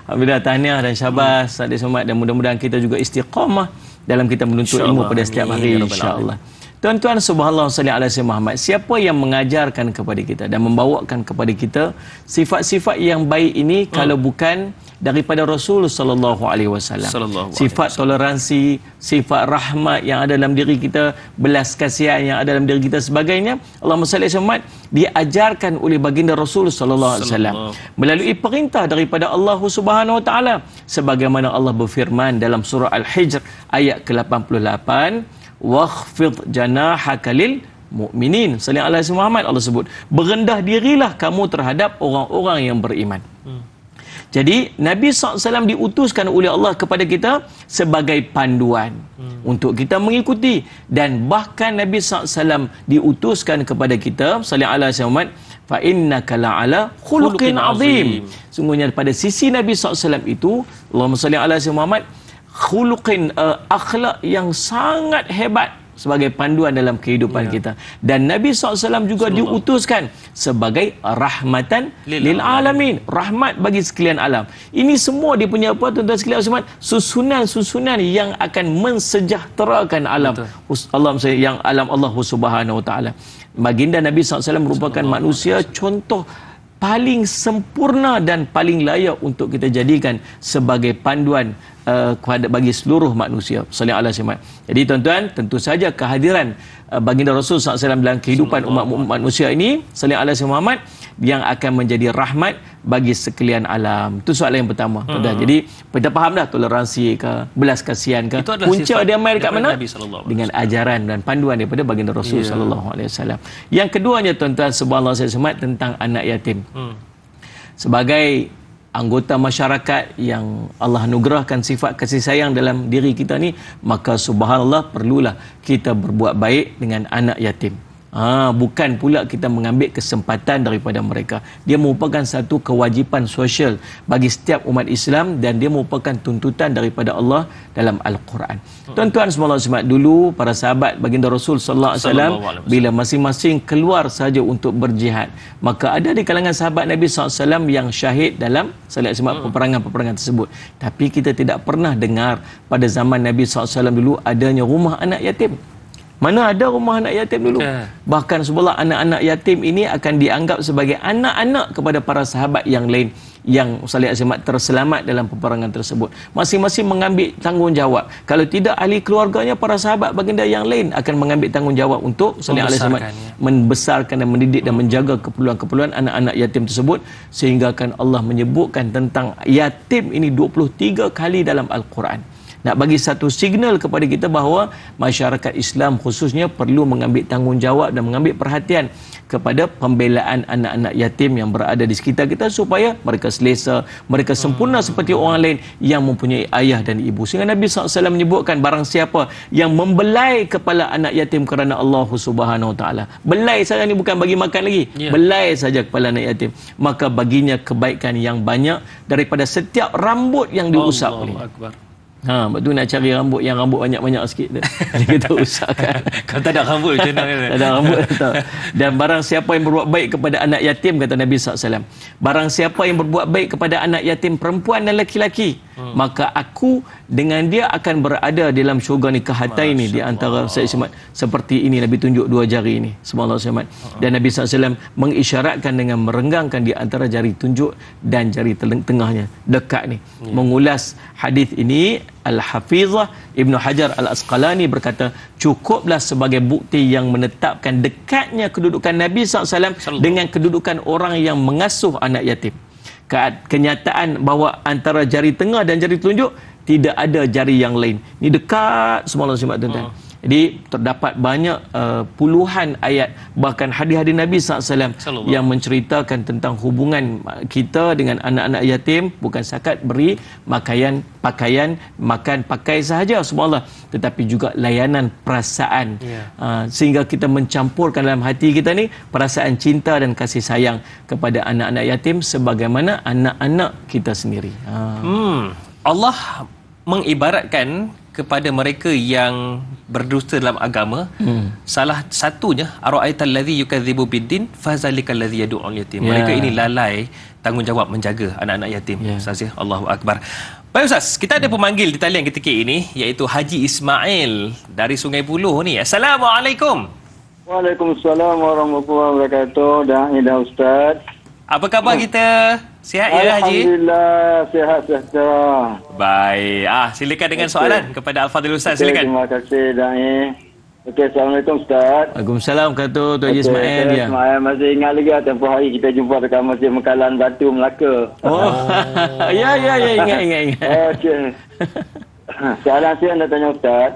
Alhamdulillah, tahniah dan syabas Salih Somad, dan mudah-mudahan kita juga istiqamah dalam kita menuntut ilmu pada setiap hari, insya-Allah. Tuan-tuan, subhanallah salli ala Muhammad, siapa yang mengajarkan kepada kita dan membawakan kepada kita sifat-sifat yang baik ini kalau bukan daripada Rasul sallallahu alaihi wasallam. Sifat toleransi, sifat rahmat yang ada dalam diri kita, belas kasihan yang ada dalam diri kita sebagainya, Allahumma salli ala Muhammad, diajarkan oleh baginda Rasul sallallahu alaihi wasallam melalui perintah daripada Allah Subhanahu wa taala, sebagaimana Allah berfirman dalam surah Al-Hijr ayat ke-88, wakhfid janahaka lil mu'minin. Sallallahu alaihi Muhammad, Allah sebut, berendah dirilah kamu terhadap orang-orang yang beriman. Jadi Nabi SAW diutuskan oleh Allah kepada kita sebagai panduan untuk kita mengikuti, dan bahkan Nabi SAW diutuskan kepada kita sallallahu alaihi wasallam, fa innaka la'ala khuluqin azim. Sungguhnya pada sisi Nabi SAW itu, Allahumma salli ala sayyidina Muhammad, khuluqin, akhlak yang sangat hebat sebagai panduan dalam kehidupan kita. Dan Nabi SAW juga diutuskan sebagai rahmatan lil alamin, rahmat bagi sekalian alam. Ini semua dia punya apa, tuan-tuan sekalian, susunan-susunan yang akan mensejahterakan alam. Allah yang alam Allah Subhanahu wa taala. Baginda Nabi SAW merupakan manusia contoh paling sempurna dan paling layak untuk kita jadikan sebagai panduan bagi seluruh manusia. Sallallahu alaihi wasallam. Jadi tuan-tuan, tentu saja kehadiran baginda Rasul SAW dalam kehidupan umat manusia ini, sallallahu alaihi wasallam, yang akan menjadi rahmat bagi sekalian alam. Itu soalan yang pertama. Jadi kita faham dah toleransi ke, belas kasihan ke, punca dia main dekat mana? Dengan ajaran dan panduan daripada baginda Rasul sallallahu alaihi wasallam. Yang keduanya tuan-tuan, subhanallah, saya semat tentang anak yatim. Sebagai anggota masyarakat yang Allah anugerahkan sifat kasih sayang dalam diri kita ni, maka subhanallah perlulah kita berbuat baik dengan anak yatim. Bukan pula kita mengambil kesempatan daripada mereka. Dia merupakan satu kewajipan sosial bagi setiap umat Islam, dan dia merupakan tuntutan daripada Allah dalam Al-Quran. Tuan-tuan semua, dulu para sahabat baginda Rasul sallallahu alaihi wasallam bila masing-masing keluar saja untuk berjihad, maka ada di kalangan sahabat Nabi sallallahu alaihi wasallam yang syahid dalam peperangan-peperangan tersebut. Tapi kita tidak pernah dengar pada zaman Nabi sallallahu alaihi wasallam dulu adanya rumah anak yatim. Mana ada rumah anak yatim dulu? Bahkan sebelah anak-anak yatim ini akan dianggap sebagai anak-anak kepada para sahabat yang lain yang sallallahu alaihi wasallam terselamat dalam peperangan tersebut. Masing-masing mengambil tanggungjawab. Kalau tidak, ahli keluarganya, para sahabat baginda yang lain akan mengambil tanggungjawab untuk sallallahu alaihi wasallam membesarkan dan mendidik dan menjaga keperluan-keperluan anak-anak yatim tersebut, sehingga kan Allah menyebutkan tentang yatim ini 23 kali dalam Al-Quran. Nak bagi satu signal kepada kita bahawa masyarakat Islam khususnya perlu mengambil tanggungjawab dan mengambil perhatian kepada pembelaan anak-anak yatim yang berada di sekitar kita, supaya mereka selesa, mereka sempurna seperti orang lain yang mempunyai ayah dan ibu. Sehingga Nabi SAW menyebutkan, barang siapa yang membelai kepala anak yatim kerana Allah Subhanahu Wa Taala, belai saja, ni bukan bagi makan lagi, belai saja kepala anak yatim, maka baginya kebaikan yang banyak daripada setiap rambut yang diusap oleh. Sebab tu nak cari rambut yang rambut banyak-banyak sikit tu. Kita usahkan. Kalau tak ada rambut macam mana? Tak ada rambut. Dan barang siapa yang berbuat baik kepada anak yatim, kata Nabi SAW, barang siapa yang berbuat baik kepada anak yatim perempuan dan lelaki, maka aku dengan dia akan berada dalam syurga ni, kehatai ni, di antara seperti ini. Nabi tunjuk dua jari ini, subhanallah. Dan Nabi SAW mengisyaratkan dengan merenggangkan di antara jari tunjuk dan jari tengahnya dekat ni. Mengulas hadis ini, Al-Hafizah Ibn Hajar Al-Asqalani berkata, cukuplah sebagai bukti yang menetapkan dekatnya kedudukan Nabi SAW dengan kedudukan orang yang mengasuh anak yatim. Kenyataan bahawa antara jari tengah dan jari tunjuk tidak ada jari yang lain. Ini dekat semua, tuan-tuan. Jadi terdapat banyak puluhan ayat, bahkan hadis-hadis Nabi SAW yang menceritakan tentang hubungan kita dengan anak-anak yatim, bukan sakat beri pakaian, makan, pakai sahaja, subhanallah, tetapi juga layanan perasaan, sehingga kita mencampurkan dalam hati kita ni perasaan cinta dan kasih sayang kepada anak-anak yatim sebagaimana anak-anak kita sendiri. Allah mengibaratkan kepada mereka yang berdusta dalam agama, salah satunya ara'aital ladzi yukadzibu biddin fazalikal ladzi yad'ul yatim. Mereka ini lalai tanggungjawab menjaga anak-anak yatim. Ustaz, Allahu akbar. Baik Ustaz, kita ada pemanggil di talian ketika ini, iaitu Haji Ismail dari Sungai Buloh ni. Assalamualaikum. Waalaikumsalam warahmatullahi wabarakatuh. Dan Ustaz, apa khabar kita? Sihat ya Haji? Alhamdulillah, sihat. Baik. Silakan dengan soalan kepada Al-Fadhil Ustaz, silakan. Terima kasih Da'i. Okey, Assalamualaikum Ustaz. Waalaikumsalam kata Tuan Haji Ismail. Ismail masih ingat lagi tempoh hari kita jumpa dekat Masjid Mekalan Batu Melaka. Ya, ingat. Okey. Soalan saya nak tanya Ustaz.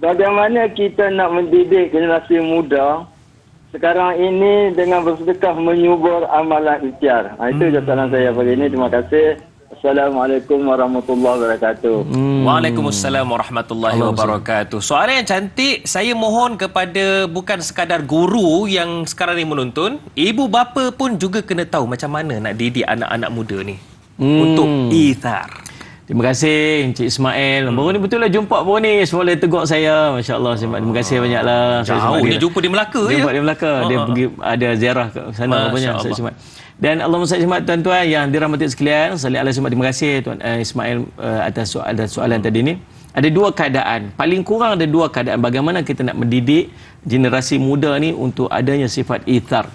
Bagaimana kita nak mendidik generasi muda sekarang ini dengan bersedekah menyubur amalan ikhtiar? Itu je soalan saya pagi ini. Terima kasih. Assalamualaikum warahmatullahi wabarakatuh. Waalaikumsalam warahmatullahi wabarakatuh. Soalan yang cantik. Saya mohon kepada bukan sekadar guru yang sekarang ni menonton, ibu bapa pun juga kena tahu macam mana nak didik anak-anak muda ni untuk ithar. Terima kasih Encik Ismail. Baru ni betul lah jumpa baru ni. Semua dia tegur saya. Masya Allah. Terima kasih banyaklah. Jauh dia jumpa di Melaka je. Jumpa di Melaka. Dia pergi ada ziarah ke sana. Banyak Encik Ismail. Dan Allah SWT tuan-tuan yang dirahmati sekalian, salih alaihi wasallam, terima kasih Tuan Ismail atas soalan tadi ni. Ada dua keadaan, paling kurang ada dua keadaan bagaimana kita nak mendidik generasi muda ni untuk adanya sifat ithar.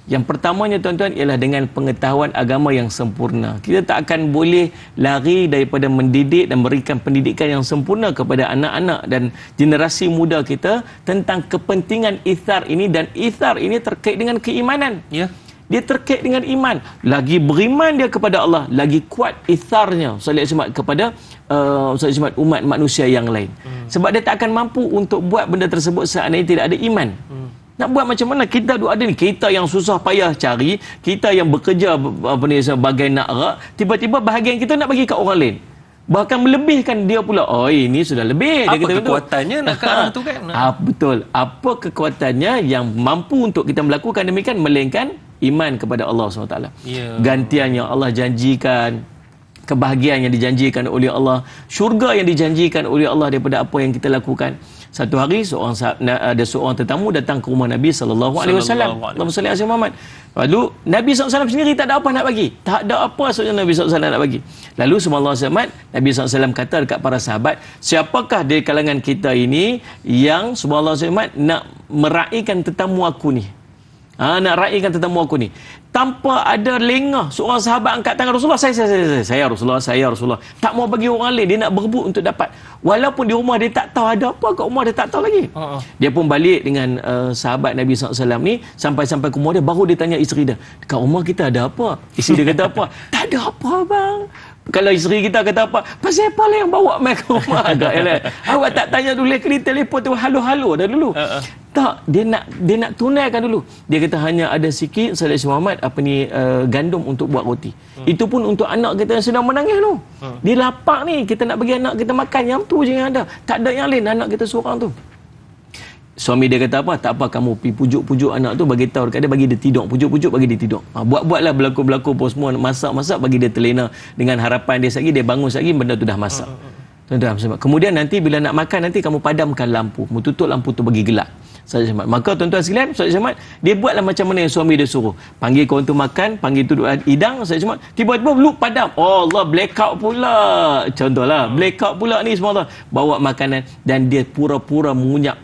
Yang pertamanya tuan-tuan ialah dengan pengetahuan agama yang sempurna. Kita tak akan boleh lari daripada mendidik dan memberikan pendidikan yang sempurna kepada anak-anak dan generasi muda kita tentang kepentingan ithar ini, dan ithar ini terkait dengan keimanan. Dia terkait dengan iman. Lagi beriman dia kepada Allah, lagi kuat itharnya kepada umat manusia yang lain. Sebab dia tak akan mampu untuk buat benda tersebut seandainya tidak ada iman. Nak buat macam mana? Kita ada ni, kita yang susah payah cari, kita yang bekerja bagai nak rak, tiba-tiba bahagian kita nak bagi kat orang lain. Bahkan melebihkan dia pula. Oh, ini sudah lebih. Apa dia kekuatannya nak ke arah tu kan? Betul. Apa kekuatannya yang mampu untuk kita melakukan demikian melainkan iman kepada Allah SWT. Gantian yang Allah janjikan, kebahagiaan yang dijanjikan oleh Allah, syurga yang dijanjikan oleh Allah daripada apa yang kita lakukan. Satu hari ada seorang tetamu datang ke rumah Nabi SAW. Allahumma salli ala Muhammad. Lalu Nabi SAW sendiri tak ada apa nak bagi. Tak ada apa sebenarnya Nabi SAW nak bagi. Lalu subhanallah Nabi SAW kata dekat para sahabat, siapakah dari kalangan kita ini yang subhanallah nak meraihkan tetamu aku ni? Nak raikan tetamu aku ni. Tanpa ada lengah, seorang sahabat angkat tangan, Rasulullah, saya Rasulullah. Tak mau bagi orang lain, dia nak berebut untuk dapat. Walaupun di rumah dia tak tahu ada apa, kat rumah dia tak tahu lagi. Dia pun balik dengan sahabat Nabi SAW ni, sampai-sampai ke rumah dia, baru dia tanya isteri dia, dekat rumah kita ada apa? Isteri dia kata apa? Tak ada apa bang. Kalau isteri kita kata apa? Pasal apa lah yang bawa mai ke rumah? Awak tak tanya dulu ke di telefon tu, halo-halo dah dulu. Tak, dia nak tunaikan dulu. Dia kata hanya ada sikit Salih Muhammad gandum untuk buat roti. Itu pun untuk anak kita yang sedang menangis tu. Dia lapar ni, kita nak bagi anak kita makan, yang tu je yang ada. Tak ada yang lain, anak kita seorang tu. Suami dia kata apa? Tak apa, kamu pergi pujuk-pujuk anak tu, bagi tahu dekat dia, bagi dia tidur. Pujuk-pujuk bagi dia tidur. Buat-buatlah berlaku-berlaku pun semua, masak-masak bagi dia terlena dengan harapan dia sekali, dia bangun sekali benda tu dah masak. Tuan-tuan, kemudian nanti bila nak makan, nanti kamu padamkan lampu, kamu tutup lampu tu bagi gelap. Maka tuan-tuan sekalian, dia buatlah macam mana yang suami dia suruh. Panggil kawan tu makan, panggil tu hidang, tiba-tiba beluk padam. Oh Allah, blackout pula. Contohlah, blackout pula ni semua Allah. Bawa makanan dan dia pura-pura mengunyap.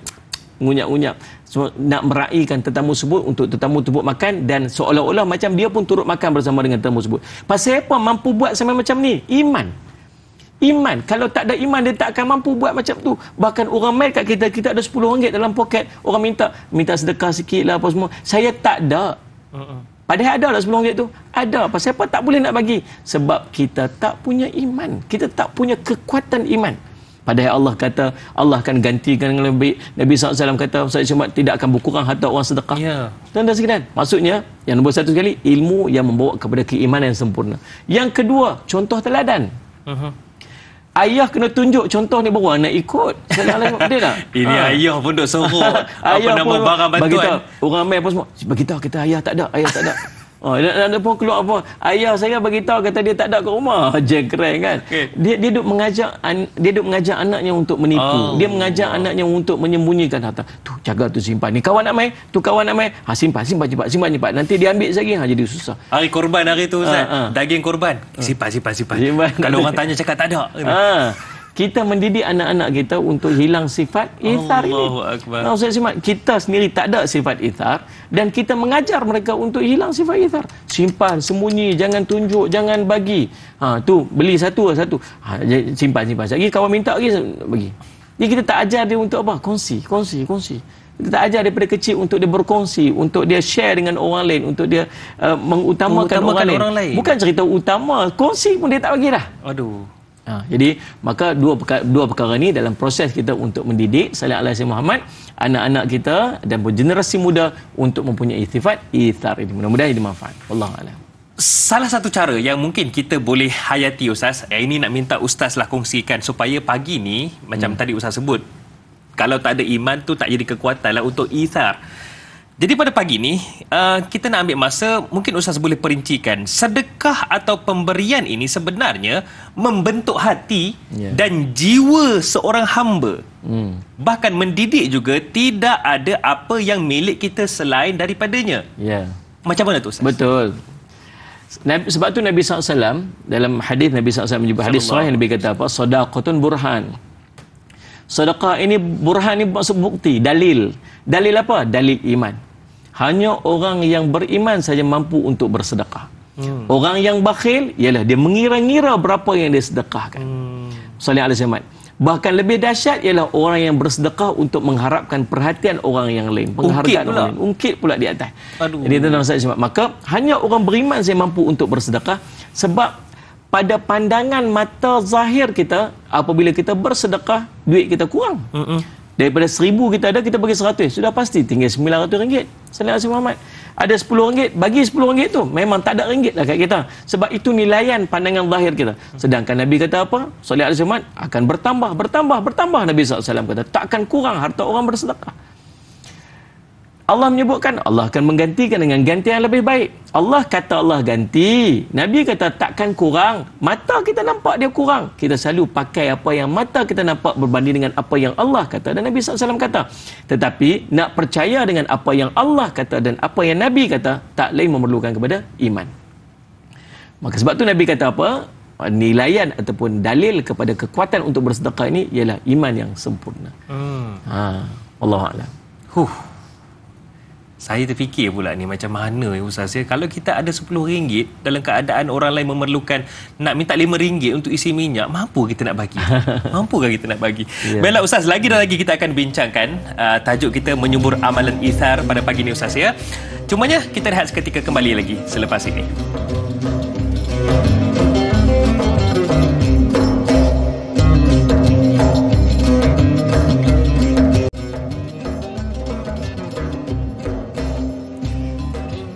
Nak meraihkan tetamu sebut untuk tetamu tersebut makan, dan seolah-olah macam dia pun turut makan bersama dengan tetamu sebut. Pasal apa mampu buat sampai macam ni? Iman. Kalau tak ada iman, dia tak akan mampu buat macam tu. Bahkan orang main kat kita ada RM10 dalam poket, orang minta sedekah sikit lah apa semua. Saya tak ada. Padahal ada lah RM10 tu. Ada. Pasal apa tak boleh nak bagi? Sebab kita tak punya iman. Kita tak punya kekuatan iman. Padahal Allah kata Allah akan gantikan dengan lebih. Nabi SAW kata tidak akan berkurang harta orang sedekah. Tuan-tuan sekalian, maksudnya yang nombor satu sekali, ilmu yang membawa kepada keimanan yang sempurna. Yang kedua, contoh teladan. Ayah kena tunjuk contoh ni baru anak ikut. Dia tak? Ini ayah pun duk sorok apa nama barang bantuan. Orang ramai apa semua. Beritahu kita ayah tak ada. Ada pun keluar apa? Ayah saya beritahu kata dia tak ada kat rumah. Jengkreng kan. Dia duk mengajak anaknya untuk menipu. Dia mengajak anaknya untuk menyembunyikan harta. Tu jaga tu simpan. Ni kawan nak mai, tu kawan nak mai. Simpan cepat. Nanti dia ambil lagi jadi susah. Hari korban hari tu Ustaz. Daging korban. Simpan. Kalau orang tanya cakap tak ada. Kita mendidik anak-anak kita untuk hilang sifat ithar ini. Ustaz Simat, kita sendiri tak ada sifat ithar dan kita mengajar mereka untuk hilang sifat ithar. Simpan, sembunyi, jangan tunjuk, jangan bagi. Tu beli satu. Simpan. Lagi kawan minta lagi bagi. Jadi kita tak ajar dia untuk apa? Kongsi. Kita tak ajar daripada kecil untuk dia berkongsi, untuk dia share dengan orang lain, untuk dia mengutamakan orang lain. Bukan cerita utama, kongsi pun dia tak bagi dah. Aduh. Jadi maka dua perkara ni dalam proses kita untuk mendidik salih alaihi Muhammad anak-anak kita dan generasi muda untuk mempunyai sifat ithar ini. Mudah-mudahan ini manfaat. Wallahu a'lam. Salah satu cara yang mungkin kita boleh hayati Ustaz, ini nak minta Ustaz lah kongsikan supaya pagi ni, macam tadi Ustaz sebut, kalau tak ada iman tu tak jadi kekuatan lah untuk ithar. Jadi pada pagi ni, kita nak ambil masa, mungkin Ustaz boleh perincikan, sedekah atau pemberian ini sebenarnya membentuk hati dan jiwa seorang hamba. Bahkan mendidik juga tidak ada apa yang milik kita selain daripadanya. Macam mana tu Ustaz? Betul. Sebab tu Nabi SAW, dalam hadis Nabi SAW menyebut, hadis sahih Nabi kata apa? Sadaqatun burhan. Sedekah ini, burhan ini maksud bukti, dalil. Dalil apa? Dalil iman. Hanya orang yang beriman saja mampu untuk bersedekah. Orang yang bakhil, ialah dia mengira-ngira berapa yang dia sedekahkan. Salih alaihi wasallam. Bahkan lebih dahsyat ialah orang yang bersedekah untuk mengharapkan perhatian orang yang lain. Penghargaan orang lain. Ungkit pula di atas. Jadi tuan-tuan sekalian, maka hanya orang beriman saja mampu untuk bersedekah, sebab pada pandangan mata zahir kita, apabila kita bersedekah, duit kita kurang. Daripada 1,000 kita ada, kita bagi 100. Sudah pasti tinggal RM900. Sallallahu alaihi Muhammad. Ada RM10, bagi RM10 tu memang tak ada ringgit lah kat kita. Sebab itu nilaian pandangan zahir kita. Sedangkan Nabi kata apa? Sallallahu alaihi Muhammad, akan bertambah. Nabi SAW kata, takkan kurang harta orang bersedekah. Allah menyebutkan Allah akan menggantikan dengan ganti yang lebih baik. Allah kata Allah ganti. Nabi kata takkan kurang. Mata kita nampak dia kurang. Kita selalu pakai apa yang mata kita nampak berbanding dengan apa yang Allah kata. Dan Nabi SAW kata. Tetapi nak percaya dengan apa yang Allah kata dan apa yang Nabi kata, tak lain memerlukan kepada iman. Maka sebab tu Nabi kata apa? Nilaian ataupun dalil kepada kekuatan untuk bersedekah ini ialah iman yang sempurna. Wallahualam. Saya terfikir pula ni macam mana ya Ustaz ya, kalau kita ada RM10 dalam keadaan orang lain memerlukan, nak minta RM5 untuk isi minyak, mampu kita nak bagi? Mampukah kita nak bagi? Baiklah Ustaz, lagi dan lagi kita akan bincangkan tajuk kita menyubur amalan ithar pada pagi ni Ustaz ya. Cumanya kita rehat seketika, kembali lagi selepas ini.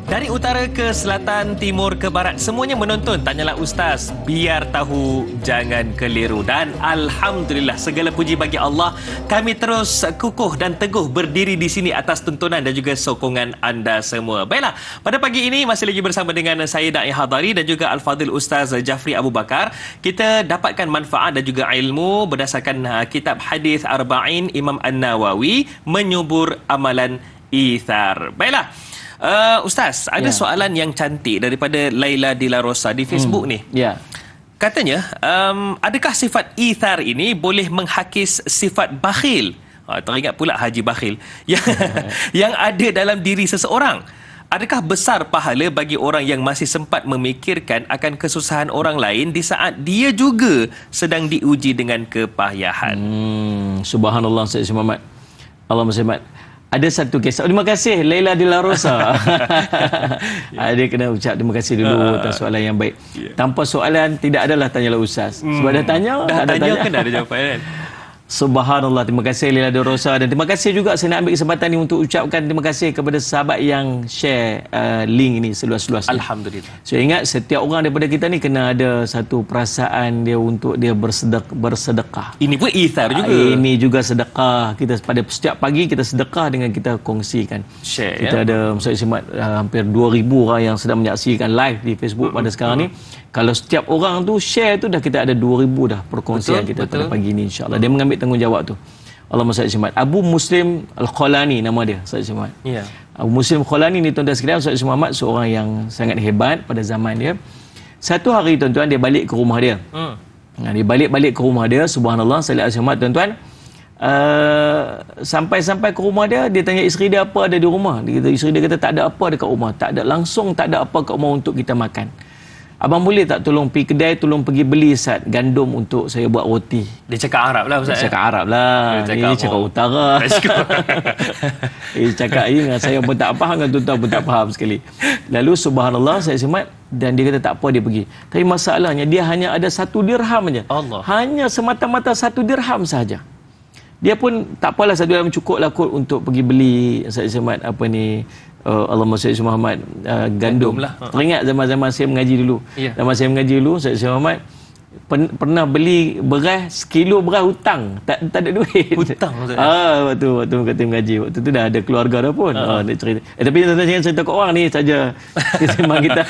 Dari utara ke selatan, timur ke barat, semuanya menonton Tanyalah Ustaz, biar tahu jangan keliru. Dan alhamdulillah, segala puji bagi Allah, kami terus kukuh dan teguh berdiri di sini atas tuntunan dan juga sokongan anda semua. Baiklah, pada pagi ini masih lagi bersama dengan saya Da'i Hadari dan juga Al-Fadhil Ustaz Jafri Abu Bakar. Kita dapatkan manfaat dan juga ilmu berdasarkan kitab hadis Arba'in Imam An-Nawawi, menyubur amalan ithar. Baiklah, Ustaz, ada soalan yang cantik daripada Laila Dila Rosa di Facebook ni. Katanya, adakah sifat ithar ini boleh menghakis sifat bakhil? Teringat pula Haji Bakhil yang ada dalam diri seseorang. Adakah besar pahala bagi orang yang masih sempat memikirkan akan kesusahan orang lain di saat dia juga sedang diuji dengan kepayahan? Subhanallah, Sayyid Muhammad. Allahumma salli. Ada satu kisah. Terima kasih Laila Dila Rosa. Dia kena ucap terima kasih dulu atas soalan yang baik. Tanpa soalan tidak adalah Tanyalah Ustaz. Sebab dah tanya, dah tanya kan dah ada jawapan kan. Subhanallah, terima kasih Laila Dila Rosa, dan terima kasih juga saya nak ambil kesempatan ini untuk ucapkan terima kasih kepada sahabat yang share link ini seluas-luasnya. Alhamdulillah. So ingat, setiap orang daripada kita ni kena ada satu perasaan dia untuk dia bersedekah. Ini pun ithar juga. Ini juga sedekah. Kita pada setiap pagi kita sedekah dengan kita kongsikan. Share, kita ada hampir 2,000 orang yang sedang menyaksikan live di Facebook pada sekarang ni. Kalau setiap orang tu share tu, dah kita ada 2,000 dah perkongsian kita pada pagi ni, insya-Allah. Dia mengambil tanggungjawab tu. Allahumma salli alaihi. Abu Muslim Al-Khalani nama dia, Sayyid Muhammad. Ya. Abu Muslim Al-Khalani ni tuan-tuan sekalian, Sayyid Muhammad seorang yang sangat hebat pada zaman dia. Satu hari tuan-tuan dia balik ke rumah dia. Dia balik ke rumah dia, subhanallah, sallallahu alaihi wasallam tuan-tuan. Sampai ke rumah dia, dia tanya isteri dia apa ada di rumah. Isteri dia kata tak ada apa dekat rumah, tak ada apa kat rumah untuk kita makan. Abang boleh tak tolong pergi kedai, tolong pergi beli gandum untuk saya buat roti. Dia cakap Arab lah Ustaz. Dia cakap Arab lah. Dia cakap utara. Dia cakap dengan saya pun tak faham, dengan tuan-tuan pun tak faham sekali. Lalu subhanallah, saya semat, dan dia kata tak apa, dia pergi. Tapi masalahnya dia hanya ada 1 dirham saja. Hanya semata-mata 1 dirham saja. Dia pun tak apalah, 1 dirham cukup lah kot untuk pergi beli Said Samad apa ni, Allahumma Said Muhammad, gandum lah. Teringat zaman-zaman saya mengaji dulu. Zaman saya mengaji dulu, Said Muhammad pernah beli beras, sekilo beras hutang, tak ada duit. Hutang waktu kata mengaji, waktu tu dah ada keluarga dah pun. Nak cerita. Tapi tuan-tuan jangan cerita kat orang ni saja. Memang kita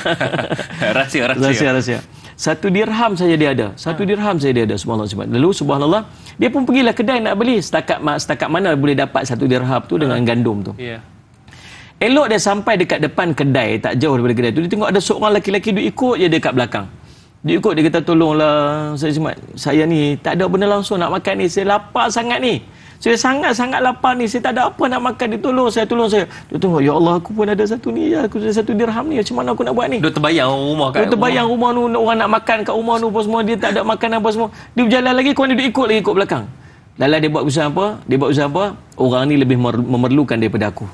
rahsia. 1 dirham saja dia ada. 1 dirham saja dia ada, subhanallah. Lalu subhanallah, dia pun pergilah kedai nak beli. Setakat mana boleh dapat 1 dirham tu dengan gandum tu. Elok dia sampai dekat depan kedai, tak jauh daripada kedai tu, dia tengok ada seorang lelaki duk ikut je dekat belakang. Dia ikut, dia kata, tolonglah saya ni tak ada benda langsung nak makan ni, saya lapar sangat ni. Saya sangat-sangat lapar ni, saya tak ada apa nak makan, dia tolong saya. Dia tengok, ya Allah, aku pun ada 1 ni, aku ada 1 dirham ni, macam mana aku nak buat ni? Dia terbayang rumah kat. Dia terbayang rumah tu, orang nak makan kat rumah tu apa semua, dia tak ada makan apa semua. Dia berjalan lagi, kawan dia ikut belakang. Lalu dia buat usaha apa? Orang ni lebih memerlukan daripada aku.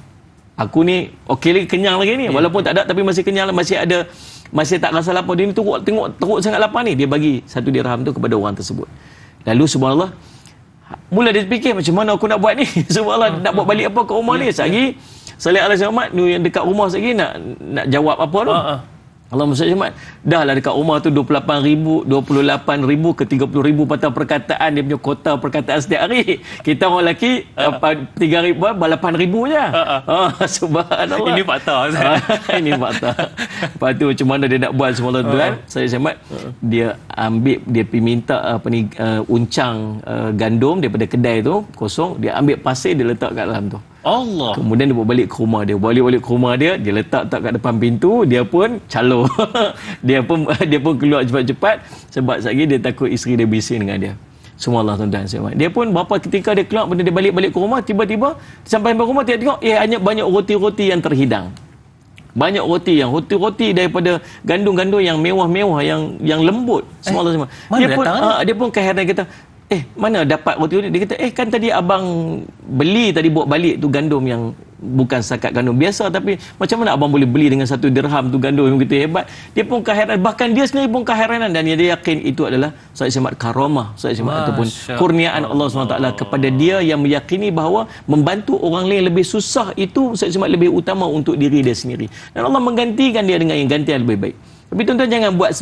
Aku ni okey lagi, kenyang lagi ni. Walaupun tak ada, tapi masih kenyang, masih tak rasa lapar. Dia ni teruk sangat lapar ni. Dia bagi 1 dirham tu kepada orang tersebut. Lalu subhanallah, mula dia fikir, macam mana aku nak buat ni? Subhanallah, nak buat balik apa ke rumah ni? Sehari Salih Alaihi Muhammad ni yang dekat rumah sehari nak jawab apa tu? Allahumma salli Muhammad. Dah lah dekat rumah tu 28,000 ke 30,000 patah perkataan, dia punya kota perkataan setiap hari. Kita orang lelaki 3,000 8,000 je. Subhanallah. Ini fakta. Ini fakta. Lepas tu macam mana dia nak buat semua tuan? Saya Muhammad dia ambil, dia pergi minta uncang gandum daripada kedai tu kosong, dia ambil pasir, dia letak kat dalam tu. Allah. Kemudian dia bawa balik ke rumah dia. Balik ke rumah dia, dia letak kat depan pintu, dia pun calo. dia pun keluar cepat-cepat sebab sekali dia takut isteri dia bising dengan dia. Subhanallah tuan-tuan. Dia pun berapa ketika dia keluar, benda dia balik ke rumah, tiba-tiba sampai rumah dia tengok hanya banyak roti-roti yang terhidang. Banyak roti daripada gandum-gandum yang mewah-mewah, yang lembut. Subhanallah. Dia pun keheranan, kata, mana dapat roti ni? Dia kata, kan tadi abang beli tadi, bawa balik tu gandum yang bukan setakat gandum biasa, tapi macam mana abang boleh beli dengan 1 dirham tu gandum yang begitu hebat? Dia pun keheranan, bahkan dia sendiri pun keheranan, dan dia yakin itu adalah Said Samad karamah, Said Samad ataupun kurniaan Allah SWT kepada dia, yang meyakini bahawa membantu orang lain lebih susah itu Said Samad lebih utama untuk diri dia sendiri, dan Allah menggantikan dia dengan yang gantian lebih baik. Tapi tuan-tuan jangan buat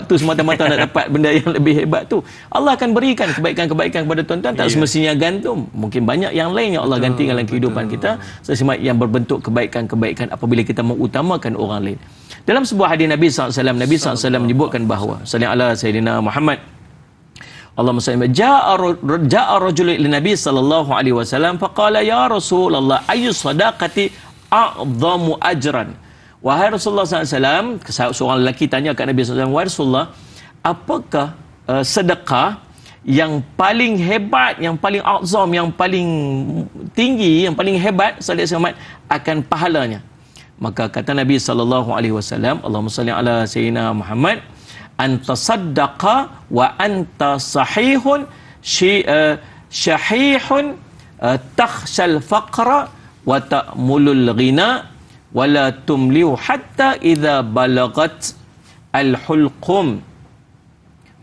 tu semata-mata nak dapat benda yang lebih hebat tu. Allah akan berikan kebaikan-kebaikan kepada tuan-tuan, tak semestinya gandum. Mungkin banyak yang lain yang Allah ganti dalam kehidupan kita, sesuatu yang berbentuk kebaikan-kebaikan apabila kita mengutamakan orang lain. Dalam sebuah hadis Nabi SAW, Nabi SAW menyebutkan bahawa sallallahu ala sayyidina Muhammad, Allahumma salli, ja'a rajulun ila Nabi sallallahu alaihi wasallam faqala ya Rasulullah ayyu sadaqati a'dhamu ajran. Wahai Rasulullah SAW, seorang lelaki tanya kat Nabi SAW, wahai Rasulullah, apakah sedekah yang paling hebat, yang paling azam, yang paling tinggi, yang paling hebat sallallahu alaihi akan pahalanya? Maka kata Nabi SAW, Allahumma salli ala sayyidina Muhammad, anta saddaqa wa anta sahihun syahihun takhshal faqra wa ta'mulul ghina wala tumliu hatta idza balagat al-hulqum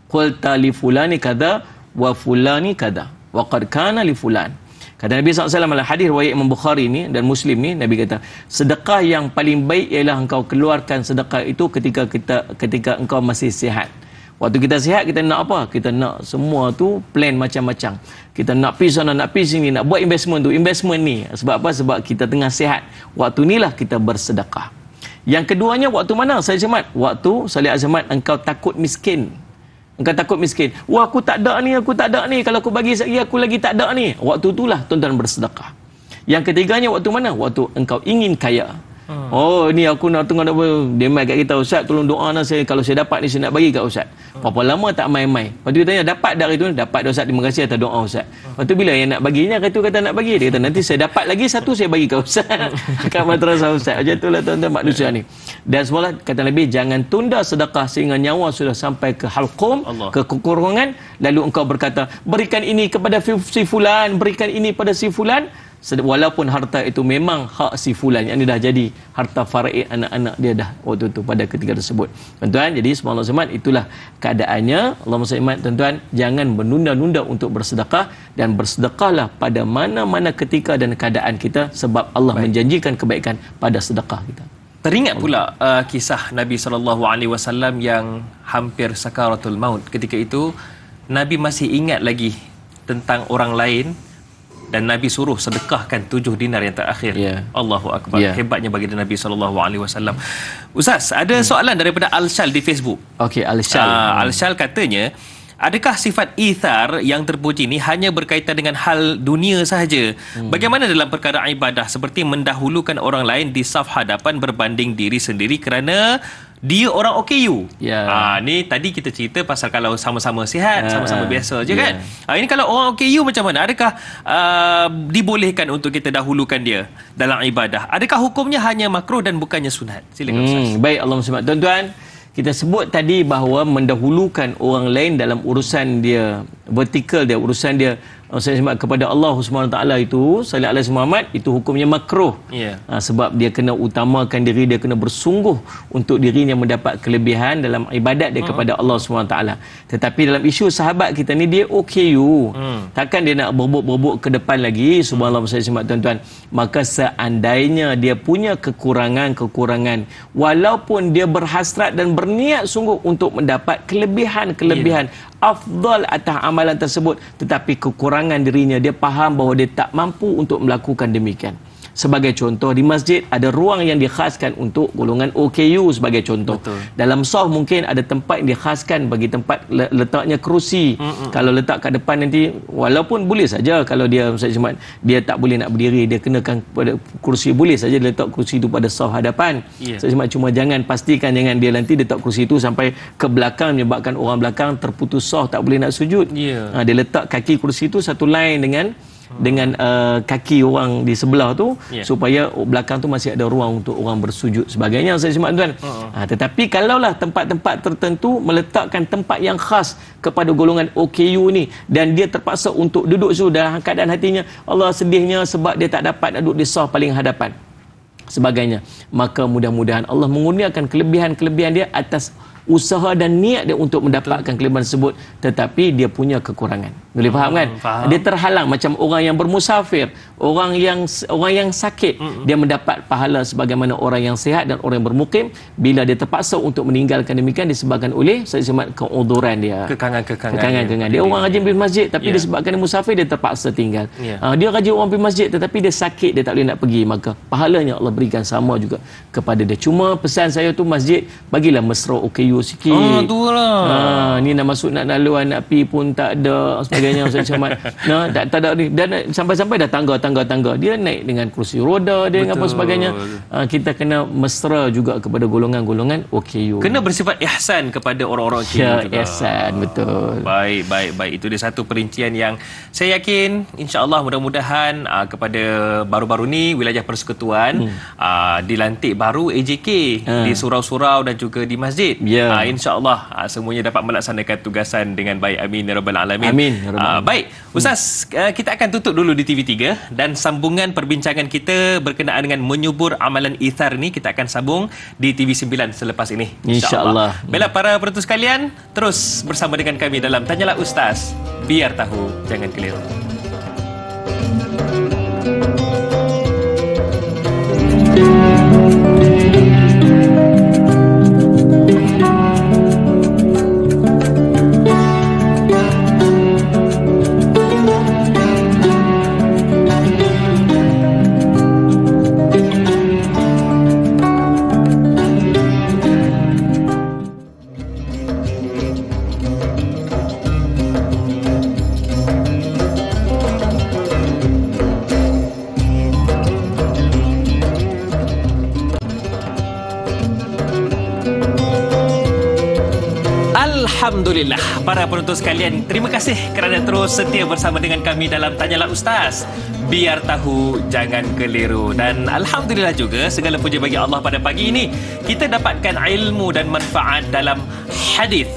qulta li fulani kada wa fulani kada wa qad kana li fulan. Kata Nabi SAW dalam hadis riwayat Imam Bukhari ni dan Muslim ni, Nabi kata sedekah yang paling baik ialah engkau keluarkan sedekah itu ketika engkau masih sihat. Waktu kita sihat, kita nak apa? Kita nak semua tu plan macam-macam. Kita nak pergi sana, nak pergi sini, nak buat investment tu, investment ni. Sebab apa? Sebab kita tengah sihat. Waktu inilah kita bersedekah. Yang keduanya, waktu mana? Saya Azmat. Waktu, Salih Azmat, engkau takut miskin. Engkau takut miskin. Wah, aku tak ada ni, Kalau aku bagi sekali, aku lagi tak ada ni. Waktu itulah tuan-tuan bersedekah. Yang ketiganya, waktu mana? Waktu engkau ingin kaya. Oh, ni aku nak tengok dia mai kat kita, Ustaz tolong doa lah saya, kalau saya dapat ni saya nak bagi kat Ustaz. Berapa lama tak mai-mai. Lepas tu dia tanya, dapat dari tu? Dapat dah Ustaz, terima kasih atas doa Ustaz. Lepas tu bila yang nak baginya, kata nak bagi, dia kata nanti saya dapat lagi satu, saya bagi kat Ustaz. Kat madrasah Ustaz. Macam itulah tuan-tuan manusia ni. Dan semula kata Nabi, jangan tunda sedekah sehingga nyawa sudah sampai ke halqum, ke kekurangan, lalu engkau berkata, berikan ini kepada si fulan, berikan ini pada si fulan, walaupun harta itu memang hak si fulan, yang dah jadi harta faraid anak-anak dia dah waktu itu pada ketika tersebut. Tuan-tuan, jadi subhanallah semat, itulah keadaannya. Allahumma salli alaihi, tuan-tuan, jangan menunda-nunda untuk bersedekah, dan bersedekahlah pada mana-mana ketika dan keadaan kita, sebab Allah menjanjikan kebaikan pada sedekah kita. Teringat pula kisah Nabi SAW yang hampir sakaratul maut. Ketika itu Nabi masih ingat lagi tentang orang lain, dan Nabi suruh sedekahkan 7 dinar yang terakhir. Allahu Akbar. Hebatnya baginda Nabi SAW. Ustaz, ada soalan daripada Al-Shal di Facebook. Okey, Al-Shal. Al-Shal katanya, adakah sifat ithar yang terpuji ini hanya berkaitan dengan hal dunia sahaja? Bagaimana dalam perkara ibadah, seperti mendahulukan orang lain di saf hadapan berbanding diri sendiri kerana dia orang OKU? Ni tadi kita cerita pasal kalau sama-sama sihat, sama-sama biasa je kan. Ini kalau orang OKU macam mana? Adakah dibolehkan untuk kita dahulukan dia dalam ibadah? Adakah hukumnya hanya makruh dan bukannya sunat? Silakan Ustaz. Baik, Allahumma salli. Tuan-tuan, kita sebut tadi bahawa mendahulukan orang lain dalam urusan dia, vertikal dia, urusan dia kepada Allah SWT itu, sallallahu alaihi Muhammad, itu hukumnya makruh. Sebab dia kena utamakan diri, dia kena bersungguh untuk dirinya mendapat kelebihan dalam ibadat dia kepada Allah SWT. Tetapi dalam isu sahabat kita ni, dia OKU. Takkan dia nak berbuk-berbuk ke depan lagi, subhanallah tuan-tuan. Maka seandainya dia punya kekurangan-kekurangan, walaupun dia berhasrat dan berniat sungguh untuk mendapat kelebihan-kelebihan afdal atas amalan tersebut, tetapi kekurangan dirinya, dia faham bahawa dia tak mampu untuk melakukan demikian. Sebagai contoh, di masjid ada ruang yang dikhaskan untuk golongan OKU sebagai contoh. Dalam saf mungkin ada tempat yang dikhaskan bagi tempat letaknya kerusi. Kalau letak kat depan nanti, walaupun boleh saja kalau dia dia tak boleh nak berdiri, dia kenakan pada kursi, boleh saja dia letak kursi itu pada saf hadapan. Cuma jangan, pastikan jangan dia nanti letak kursi itu sampai ke belakang, menyebabkan orang belakang terputus saf, tak boleh nak sujud. Dia letak kaki kursi itu satu line dengan kaki orang di sebelah tu, supaya belakang tu masih ada ruang untuk orang bersujud sebagainya, saya simak tuan. Tetapi kalaulah tempat-tempat tertentu meletakkan tempat yang khas kepada golongan OKU ni, dan dia terpaksa untuk duduk situ dalam keadaan hatinya Allah sedihnya sebab dia tak dapat duduk di saf paling hadapan sebagainya, maka mudah-mudahan Allah mengurniakan kelebihan-kelebihan dia atas usaha dan niat dia untuk mendapatkan kelebihan tersebut, tetapi dia punya kekurangan. Boleh faham kan? Dia terhalang, macam orang yang bermusafir, orang yang sakit, dia mendapat pahala sebagaimana orang yang sihat dan orang yang bermukim. Bila dia terpaksa untuk meninggalkan demikian disebabkan oleh keuduran dia, kekangan dia. Orang rajin pergi masjid, tapi disebabkan dia musafir, dia terpaksa tinggal. Dia rajin orang pergi masjid, tetapi dia sakit, dia tak boleh nak pergi, maka pahalanya Allah berikan sama juga kepada dia. Cuma pesan saya tu, masjid bagilah mesra OKU sikit. Ni nak masuk, nak laluan, nak pi pun tak ada sebagainya. Tak ada ni. Dan sampai-sampai dah tangga. Dia naik dengan kursi roda, dia dengan apa sebagainya. Kita kena mesra juga kepada golongan-golongan OKU. Kena bersifat ihsan kepada orang-orang OKU juga. Ihsan, betul. Baik. Itu dia satu perincian yang saya yakin, insya-Allah, mudah-mudahan kepada baru-baru ni wilayah persekutuan dilantik baru AJK di surau-surau dan juga di masjid. InsyaAllah semuanya dapat melaksanakan tugasan dengan baik. Amin ya rabbal alamin. Amin. Baik Ustaz, kita akan tutup dulu di TV3, dan sambungan perbincangan kita berkenaan dengan menyubur amalan ithar ni kita akan sambung di TV9 selepas ini, InsyaAllah. Baiklah para penonton sekalian, terus bersama dengan kami dalam Tanyalah Ustaz, biar tahu jangan keliru. Alhamdulillah, para penonton sekalian, terima kasih kerana terus setia bersama dengan kami dalam Tanyalah Ustaz, biar tahu jangan keliru. Dan Alhamdulillah juga, segala puji bagi Allah, pada pagi ini kita dapatkan ilmu dan manfaat dalam hadis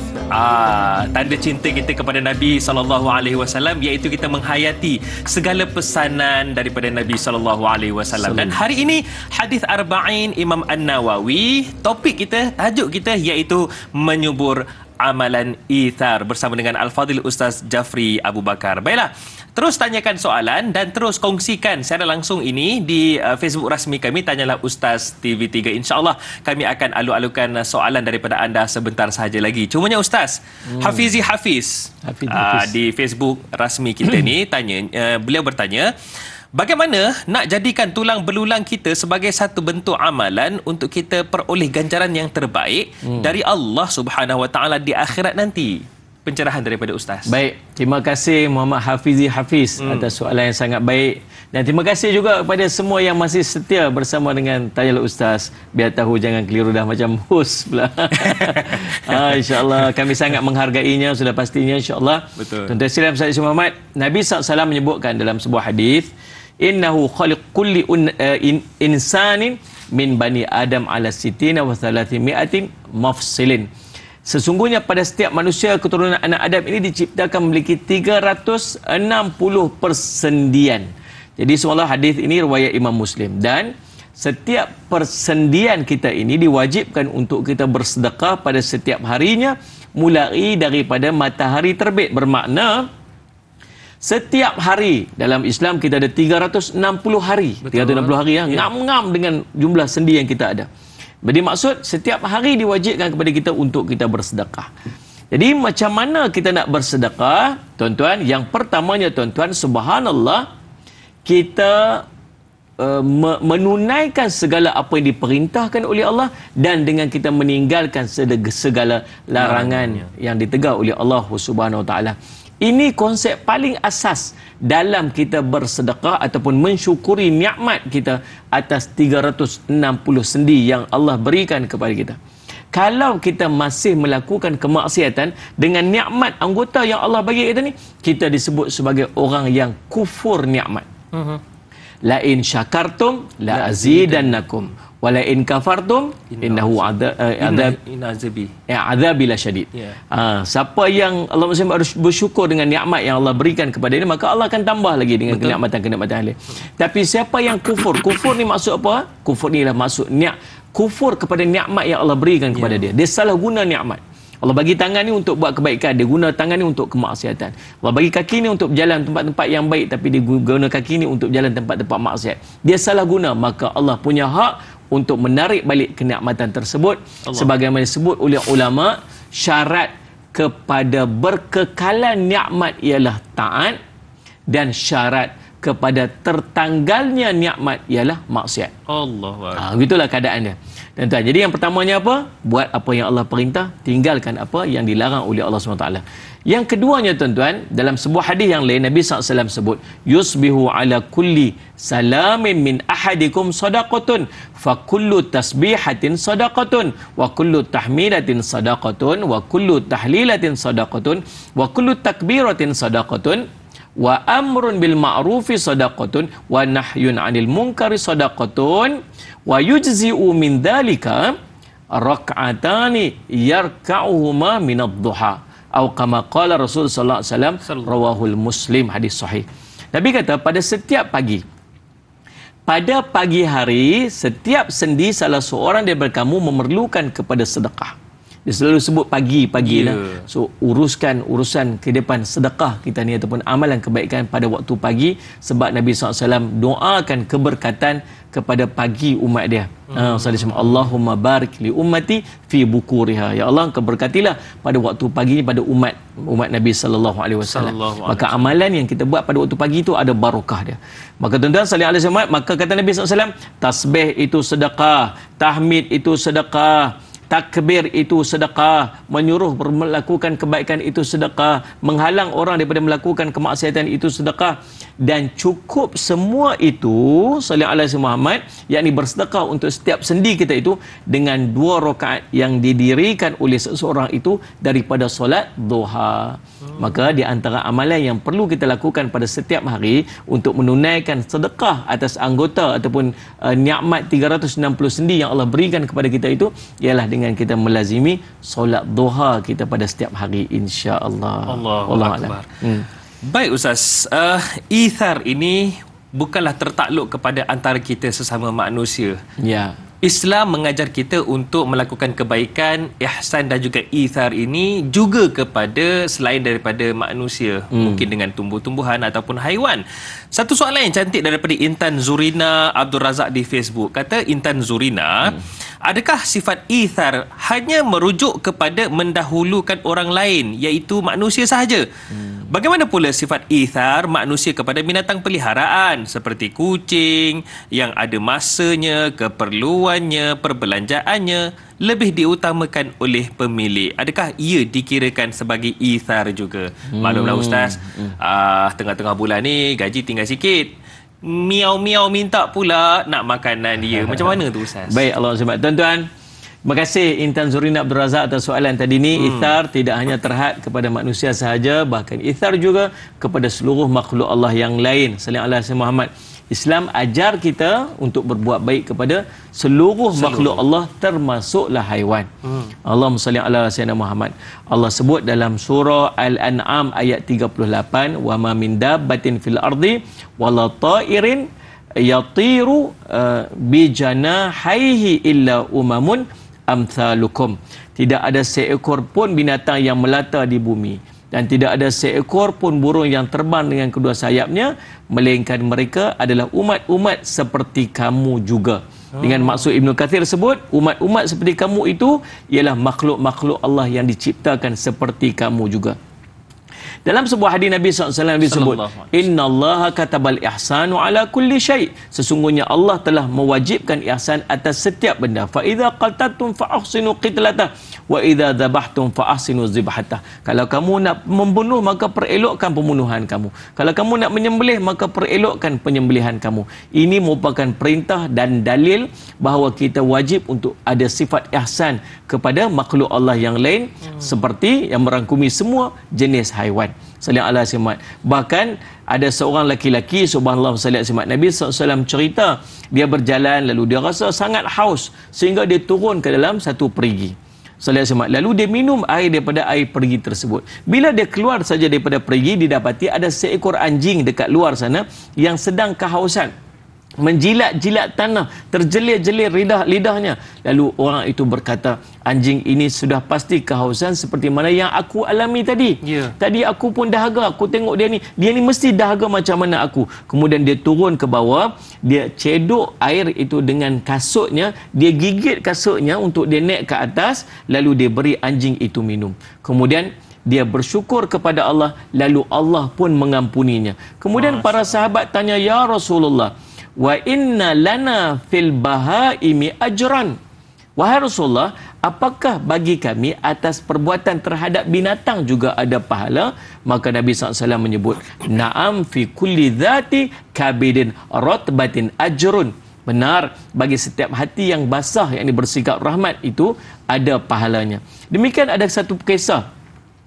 tanda cinta kita kepada Nabi SAW, iaitu kita menghayati segala pesanan daripada Nabi SAW. Dan hari ini hadis Arba'in Imam An-Nawawi, topik kita, tajuk kita iaitu menyubur amalan ithar bersama dengan Al-Fadhil Ustaz Jafri Abu Bakar. Baiklah, terus tanyakan soalan dan terus kongsikan secara langsung ini di Facebook rasmi kami, Tanyalah Ustaz TV3. InsyaAllah kami akan alu-alukan soalan daripada anda sebentar sahaja lagi. Cumanya Ustaz, Hafizi Hafiz di Facebook rasmi kita ni beliau bertanya, bagaimana nak jadikan tulang belulang kita sebagai satu bentuk amalan untuk kita peroleh ganjaran yang terbaik dari Allah Subhanahu Wa Taala di akhirat nanti? Pencerahan daripada Ustaz. Baik, terima kasih Muhammad Hafizi Hafiz atas soalan yang sangat baik, dan terima kasih juga kepada semua yang masih setia bersama dengan Tanyalah Ustaz. Biar tahu jangan keliru, dah macam host pula. InsyaAllah kami sangat menghargainya, sudah pastinya insyaAllah. Betul. Tuan-tuan sekalian, Ustaz Muhammad, Nabi SAW menyebutkan dalam sebuah hadis, innahu khaliq kulli insanin min bani Adam ala sitina wa 300 mafsilin. Sesungguhnya pada setiap manusia keturunan anak Adam ini diciptakan memiliki 360 persendian. Jadi semua hadis ini riwayat Imam Muslim, dan setiap persendian kita ini diwajibkan untuk kita bersedekah pada setiap harinya mulai daripada matahari terbit. Bermakna setiap hari dalam Islam kita ada 360 hari. Betul. 360 hari ya. Ngam-ngam dengan jumlah sendi yang kita ada. Jadi maksud setiap hari diwajibkan kepada kita untuk kita bersedekah. Jadi macam mana kita nak bersedekah? Tuan-tuan, yang pertamanya tuan-tuan, subhanallah, kita menunaikan segala apa yang diperintahkan oleh Allah, dan dengan kita meninggalkan segala larangan yang ditegak oleh Allah Subhanahu Wa Taala. Ini konsep paling asas dalam kita bersedekah ataupun mensyukuri nikmat kita atas 360 sendi yang Allah berikan kepada kita. Kalau kita masih melakukan kemaksiatan dengan nikmat anggota yang Allah bagi kita ni, kita disebut sebagai orang yang kufur nikmat. La in syakartum la azidannakum wala in kafartum innahu azabi lasyadid. Siapa yang Allah harus bersyukur dengan nikmat yang Allah berikan kepada dia, maka Allah akan tambah lagi dengan kenikmatan-kenikmatan lain. Tapi siapa yang kufur, kufur ni maksud apa? Kufur ni lah maksud kufur kepada nikmat yang Allah berikan kepada dia. Dia salah guna nikmat. Allah bagi tangan ni untuk buat kebaikan, dia guna tangan ni untuk kemaksiatan. Allah bagi kaki ni untuk berjalan tempat-tempat yang baik, tapi dia guna kaki ni untuk berjalan tempat-tempat maksiat. Dia salah guna, maka Allah punya hak untuk menarik balik kenikmatan tersebut. Sebagaimana disebut oleh ulama, syarat kepada berkekalan nikmat ialah taat, dan syarat kepada tertanggalnya nikmat ialah maksiat. Begitulah keadaannya. Tuan-tuan, jadi yang pertamanya apa? Buat apa yang Allah perintah, tinggalkan apa yang dilarang oleh Allah SWT. Yang keduanya tuan-tuan, dalam sebuah hadis yang lain Nabi SAW sebut, yusbihu ala kulli salamin min ahadikum sadaqatun, fa kullu tasbihatin sadaqatun, wa kullu tahmidatin sadaqatun, wa kullu tahlilatin sadaqatun, wa kullu takbiratin sadaqatun, wa amrun bil ma'rufi sadaqatun, wa nahyun 'anil munkari sadaqatun, wa yujzi'u min dhalika rak'atani yarka'uhuma min ad-duha, atau kama qala Rasul sallallahu alaihi wasallam, rawahul Muslim, hadis sahih. Nabi kata pada setiap pagi, pada pagi hari, setiap sendi salah seorang daripada kamu memerlukan kepada sedekah. Dia selalu sebut pagi-pagi lah. So uruskan urusan kehidupan sedekah kita ni ataupun amalan kebaikan pada waktu pagi, sebab Nabi SAW doakan keberkatan kepada pagi umat dia. Allahumma barik li ummati fi bukuriha. Ya Allah, keberkatilah pada waktu pagi ni pada umat Nabi SAW. Maka amalan yang kita buat pada waktu pagi itu ada barakah dia. Maka tuan-tuan sallallahu alaihi wasallam, maka kata Nabi SAW, tasbih itu sedekah, tahmid itu sedekah, takbir itu sedekah, menyuruh melakukan kebaikan itu sedekah, menghalang orang daripada melakukan kemaksiatan itu sedekah, dan cukup semua itu sallallahu alaihi Muhammad, yakni bersedekah untuk setiap sendi kita itu dengan 2 rakaat yang didirikan oleh seseorang itu daripada solat duha. Maka di antara amalan yang perlu kita lakukan pada setiap hari untuk menunaikan sedekah atas anggota ataupun nikmat 360 sendi yang Allah berikan kepada kita itu ialah dengan dengan kita melazimi solat duha kita pada setiap hari, insya-Allah. Allahu Akbar. Baik Ustaz, ithar ini bukanlah tertakluk kepada antara kita sesama manusia. Ya. Islam mengajar kita untuk melakukan kebaikan, ihsan dan juga ithar ini juga kepada selain daripada manusia, mungkin dengan tumbuh-tumbuhan ataupun haiwan. Satu soalan yang cantik daripada Intan Zurina Abdul Razak di Facebook. Kata Intan Zurina, adakah sifat ithar hanya merujuk kepada mendahulukan orang lain, iaitu manusia sahaja? Bagaimana pula sifat ithar manusia kepada binatang peliharaan seperti kucing yang ada masanya, keperluannya, perbelanjaannya lebih diutamakan oleh pemilik? Adakah ia dikirakan sebagai ithar juga? Maklumlah Ustaz, tengah-tengah bulan ni gaji tinggal sikit. Miau-miau minta pula nak makanan dia. Macam mana tu Ustaz? Baik, Allah SWT. Tuan-tuan, terima kasih Intan Zurina Abdul Razak atas soalan tadi ni. Ithar tidak hanya terhad kepada manusia sahaja, bahkan ithar juga kepada seluruh makhluk Allah yang lain. Sallallahu alaihi wasallam Muhammad. Islam ajar kita untuk berbuat baik kepada seluruh makhluk Allah, termasuklah haiwan. Allahumma salli ala sayyidina Muhammad. Allah sebut dalam surah Al-An'am ayat 38, wa ma min dabbatin fil ardi wala ta'irin yatiru bi janahaihi illa umamun amthalukum. Tidak ada seekor pun binatang yang melata di bumi, dan tidak ada seekor pun burung yang terbang dengan kedua sayapnya, melainkan mereka adalah umat-umat seperti kamu juga. Dengan maksud Ibnu Kathir sebut, umat-umat seperti kamu itu ialah makhluk-makhluk Allah yang diciptakan seperti kamu juga. Dalam sebuah hadis Nabi SAW disebut, Inna Allah katabal ihsanu ala kulli syai'. Sesungguhnya Allah telah mewajibkan ihsan atas setiap benda. Fa idza qataltum fa ahsinu qitlatah wa idza dzabhtum fa ahsinu dzibhatah. Kalau kamu nak membunuh, maka perelokkan pembunuhan kamu. Kalau kamu nak menyembelih, maka perelokkan penyembelihan kamu. Ini merupakan perintah dan dalil bahawa kita wajib untuk ada sifat ihsan kepada makhluk Allah yang lain, seperti yang merangkumi semua jenis haiwan. Sallallahu alaihi wasallam. Bahkan ada seorang laki-laki, subhanallah, sallallahu alaihi wasallam, Nabi SAW cerita, dia berjalan lalu dia rasa sangat haus sehingga dia turun ke dalam satu perigi. Sallallahu alaihi wasallam. Lalu dia minum air daripada air perigi tersebut. Bila dia keluar saja daripada perigi, didapati ada seekor anjing dekat luar sana yang sedang kehausan, menjilat-jilat tanah, terjelir-jelir lidahnya. Lalu orang itu berkata, anjing ini sudah pasti kehausan seperti mana yang aku alami tadi. Tadi aku pun dahaga, aku tengok dia ni mesti dahaga macam mana aku. Kemudian dia turun ke bawah, dia cedok air itu dengan kasutnya, dia gigit kasutnya untuk dia naik ke atas, lalu dia beri anjing itu minum. Kemudian dia bersyukur kepada Allah, lalu Allah pun mengampuninya. Kemudian para sahabat tanya, ya Rasulullah, wa inna lana fil bahaimi ajran. Wahai Rasulullah, apakah bagi kami atas perbuatan terhadap binatang juga ada pahala? Maka Nabi SAW menyebut, na'am fi kulli dhati kabidin rotbatin ajrun. Benar, bagi setiap hati yang basah, yang bersikap rahmat, itu ada pahalanya. Demikian ada satu kisah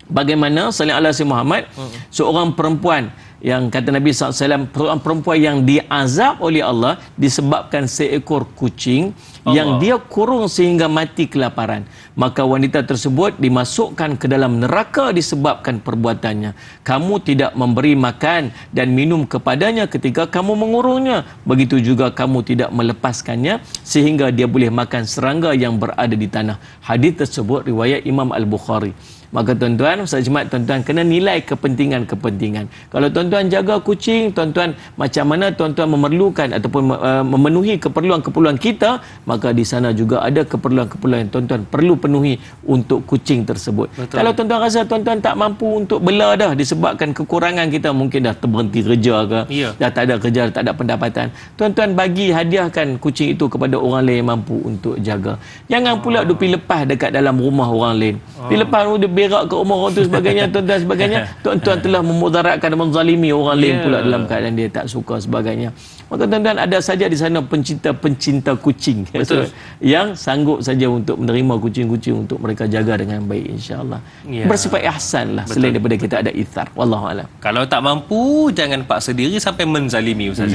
bagaimana sallallahu alaihi wasallam Muhammad, seorang perempuan yang kata Nabi SAW, perempuan yang diazab oleh Allah disebabkan seekor kucing yang dia kurung sehingga mati kelaparan. Maka wanita tersebut dimasukkan ke dalam neraka disebabkan perbuatannya. Kamu tidak memberi makan dan minum kepadanya ketika kamu mengurungnya. Begitu juga kamu tidak melepaskannya sehingga dia boleh makan serangga yang berada di tanah. Hadis tersebut riwayat Imam Al-Bukhari. Maka tuan-tuan, Ustaz Jemaat, tuan-tuan kena nilai kepentingan-kepentingan. Kalau tuan-tuan jaga kucing, tuan-tuan macam mana tuan-tuan memerlukan ataupun memenuhi keperluan-keperluan kita, maka di sana juga ada keperluan-keperluan yang tuan-tuan perlu penuhi untuk kucing tersebut. Betul. Kalau tuan-tuan rasa tuan-tuan tak mampu untuk bela dah disebabkan kekurangan kita, mungkin dah terberhenti kerja ke, dah tak ada kerja, tak ada pendapatan, tuan-tuan bagi hadiahkan kucing itu kepada orang lain yang mampu untuk jaga. Jangan pula pergi lepas dekat dalam rumah orang lain. Pergi lepas dia berak ke rumah orang tu sebagainya, tuan-tuan sebagainya, tuan-tuan telah memudaratkan dan menzalimi orang lain pula dalam keadaan dia tak suka sebagainya. Maka tuan-tuan ada saja di sana pencinta kucing. Betul. Yang sanggup saja untuk menerima kucing-kucing untuk mereka jaga dengan baik, insya-Allah. Bersifat ihsan lah. Betul. Selain daripada kita ada ithar. Wallahu a'lam. Kalau tak mampu, jangan paksa diri sampai menzalimi, Ustaz.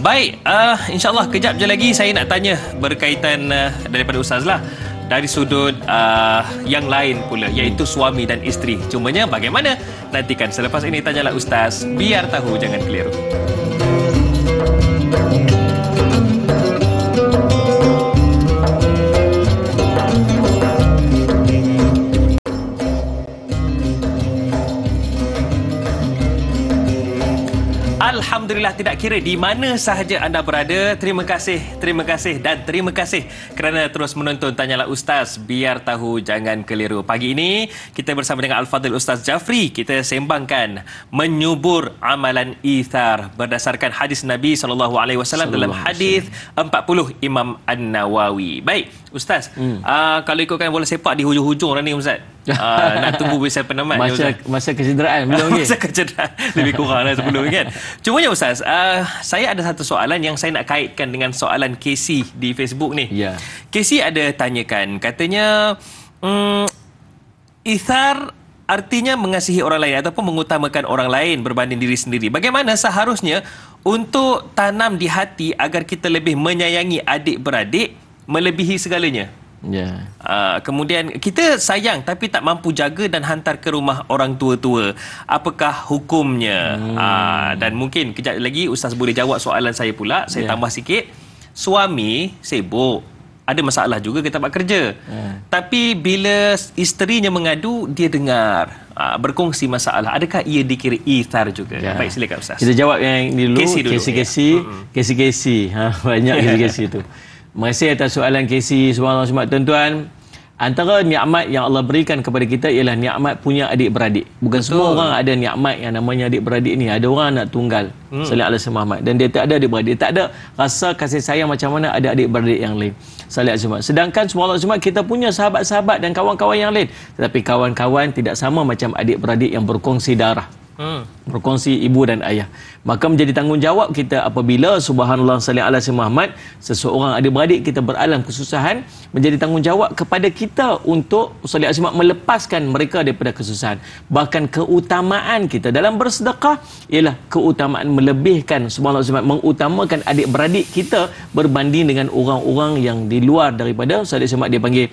Baik, insya-Allah kejap je lagi saya nak tanya berkaitan daripada Ustaz lah. dari sudut yang lain pula, iaitu suami dan isteri. Cumanya bagaimana? Nantikan selepas ini Tanyalah Ustaz, biar tahu jangan keliru. Alhamdulillah, tidak kira di mana sahaja anda berada, terima kasih dan terima kasih kerana terus menonton Tanyalah Ustaz, biar tahu jangan keliru. Pagi ini kita bersama dengan Al-Fadhil Ustaz Jafri, kita sembangkan menyubur amalan ithar berdasarkan hadis Nabi SAW dalam hadis 40 Imam An-Nawawi. Baik Ustaz, kalau ikutkan bola sepak di hujung-hujung ni Ustaz, nak tunggu bisa penamat masa kecederaan belum lagi. Masa kecederaan lebih kurang lah sebelum kan. Cumanya Ustaz, saya ada satu soalan yang saya nak kaitkan dengan soalan Casey di Facebook ni. Ya. Casey ada tanyakan, katanya ithar artinya mengasihi orang lain ataupun mengutamakan orang lain berbanding diri sendiri. Bagaimana seharusnya untuk tanam di hati agar kita lebih menyayangi adik-beradik melebihi segalanya? Ya. Kemudian kita sayang tapi tak mampu jaga dan hantar ke rumah orang tua-tua. Apakah hukumnya? Dan mungkin kejap lagi Ustaz boleh jawab soalan saya pula. Saya tambah sikit. Suami sibuk, ada masalah juga ke tempat kerja. Tapi bila isterinya mengadu, dia dengar, berkongsi masalah. Adakah ia dikira ithar juga? Baik, silakan Ustaz. Kita jawab yang ini dulu. Casey. Banyak Casey tu. Terima kasih atas soalan Casey. Subhanallah, tuan-tuan. Antara nikmat yang Allah berikan kepada kita ialah nikmat punya adik-beradik. Bukan semua orang ada nikmat yang namanya adik-beradik ni. Ada orang anak tunggal, sallallahu alaihi wasallam, dan dia tak ada adik-beradik. Tak ada rasa kasih sayang macam mana ada adik-beradik yang lain. Sallallahu alaihi wasallam. Sedangkan subhanallah, kita punya sahabat-sahabat dan kawan-kawan yang lain. Tetapi kawan-kawan tidak sama macam adik-beradik yang berkongsi darah. Berkongsi ibu dan ayah. Maka menjadi tanggungjawab kita apabila subhanallah sallallahu alaihi Muhammad, seseorang adik-beradik kita beralam kesusahan, menjadi tanggungjawab kepada kita untuk sallallahu alaihi wasallam melepaskan mereka daripada kesusahan. Bahkan keutamaan kita dalam bersedekah ialah keutamaan melebihkan subhanallah, mengutamakan adik-beradik kita berbanding dengan orang-orang yang di luar daripada sallallahu alaihi wasallam. Dia panggil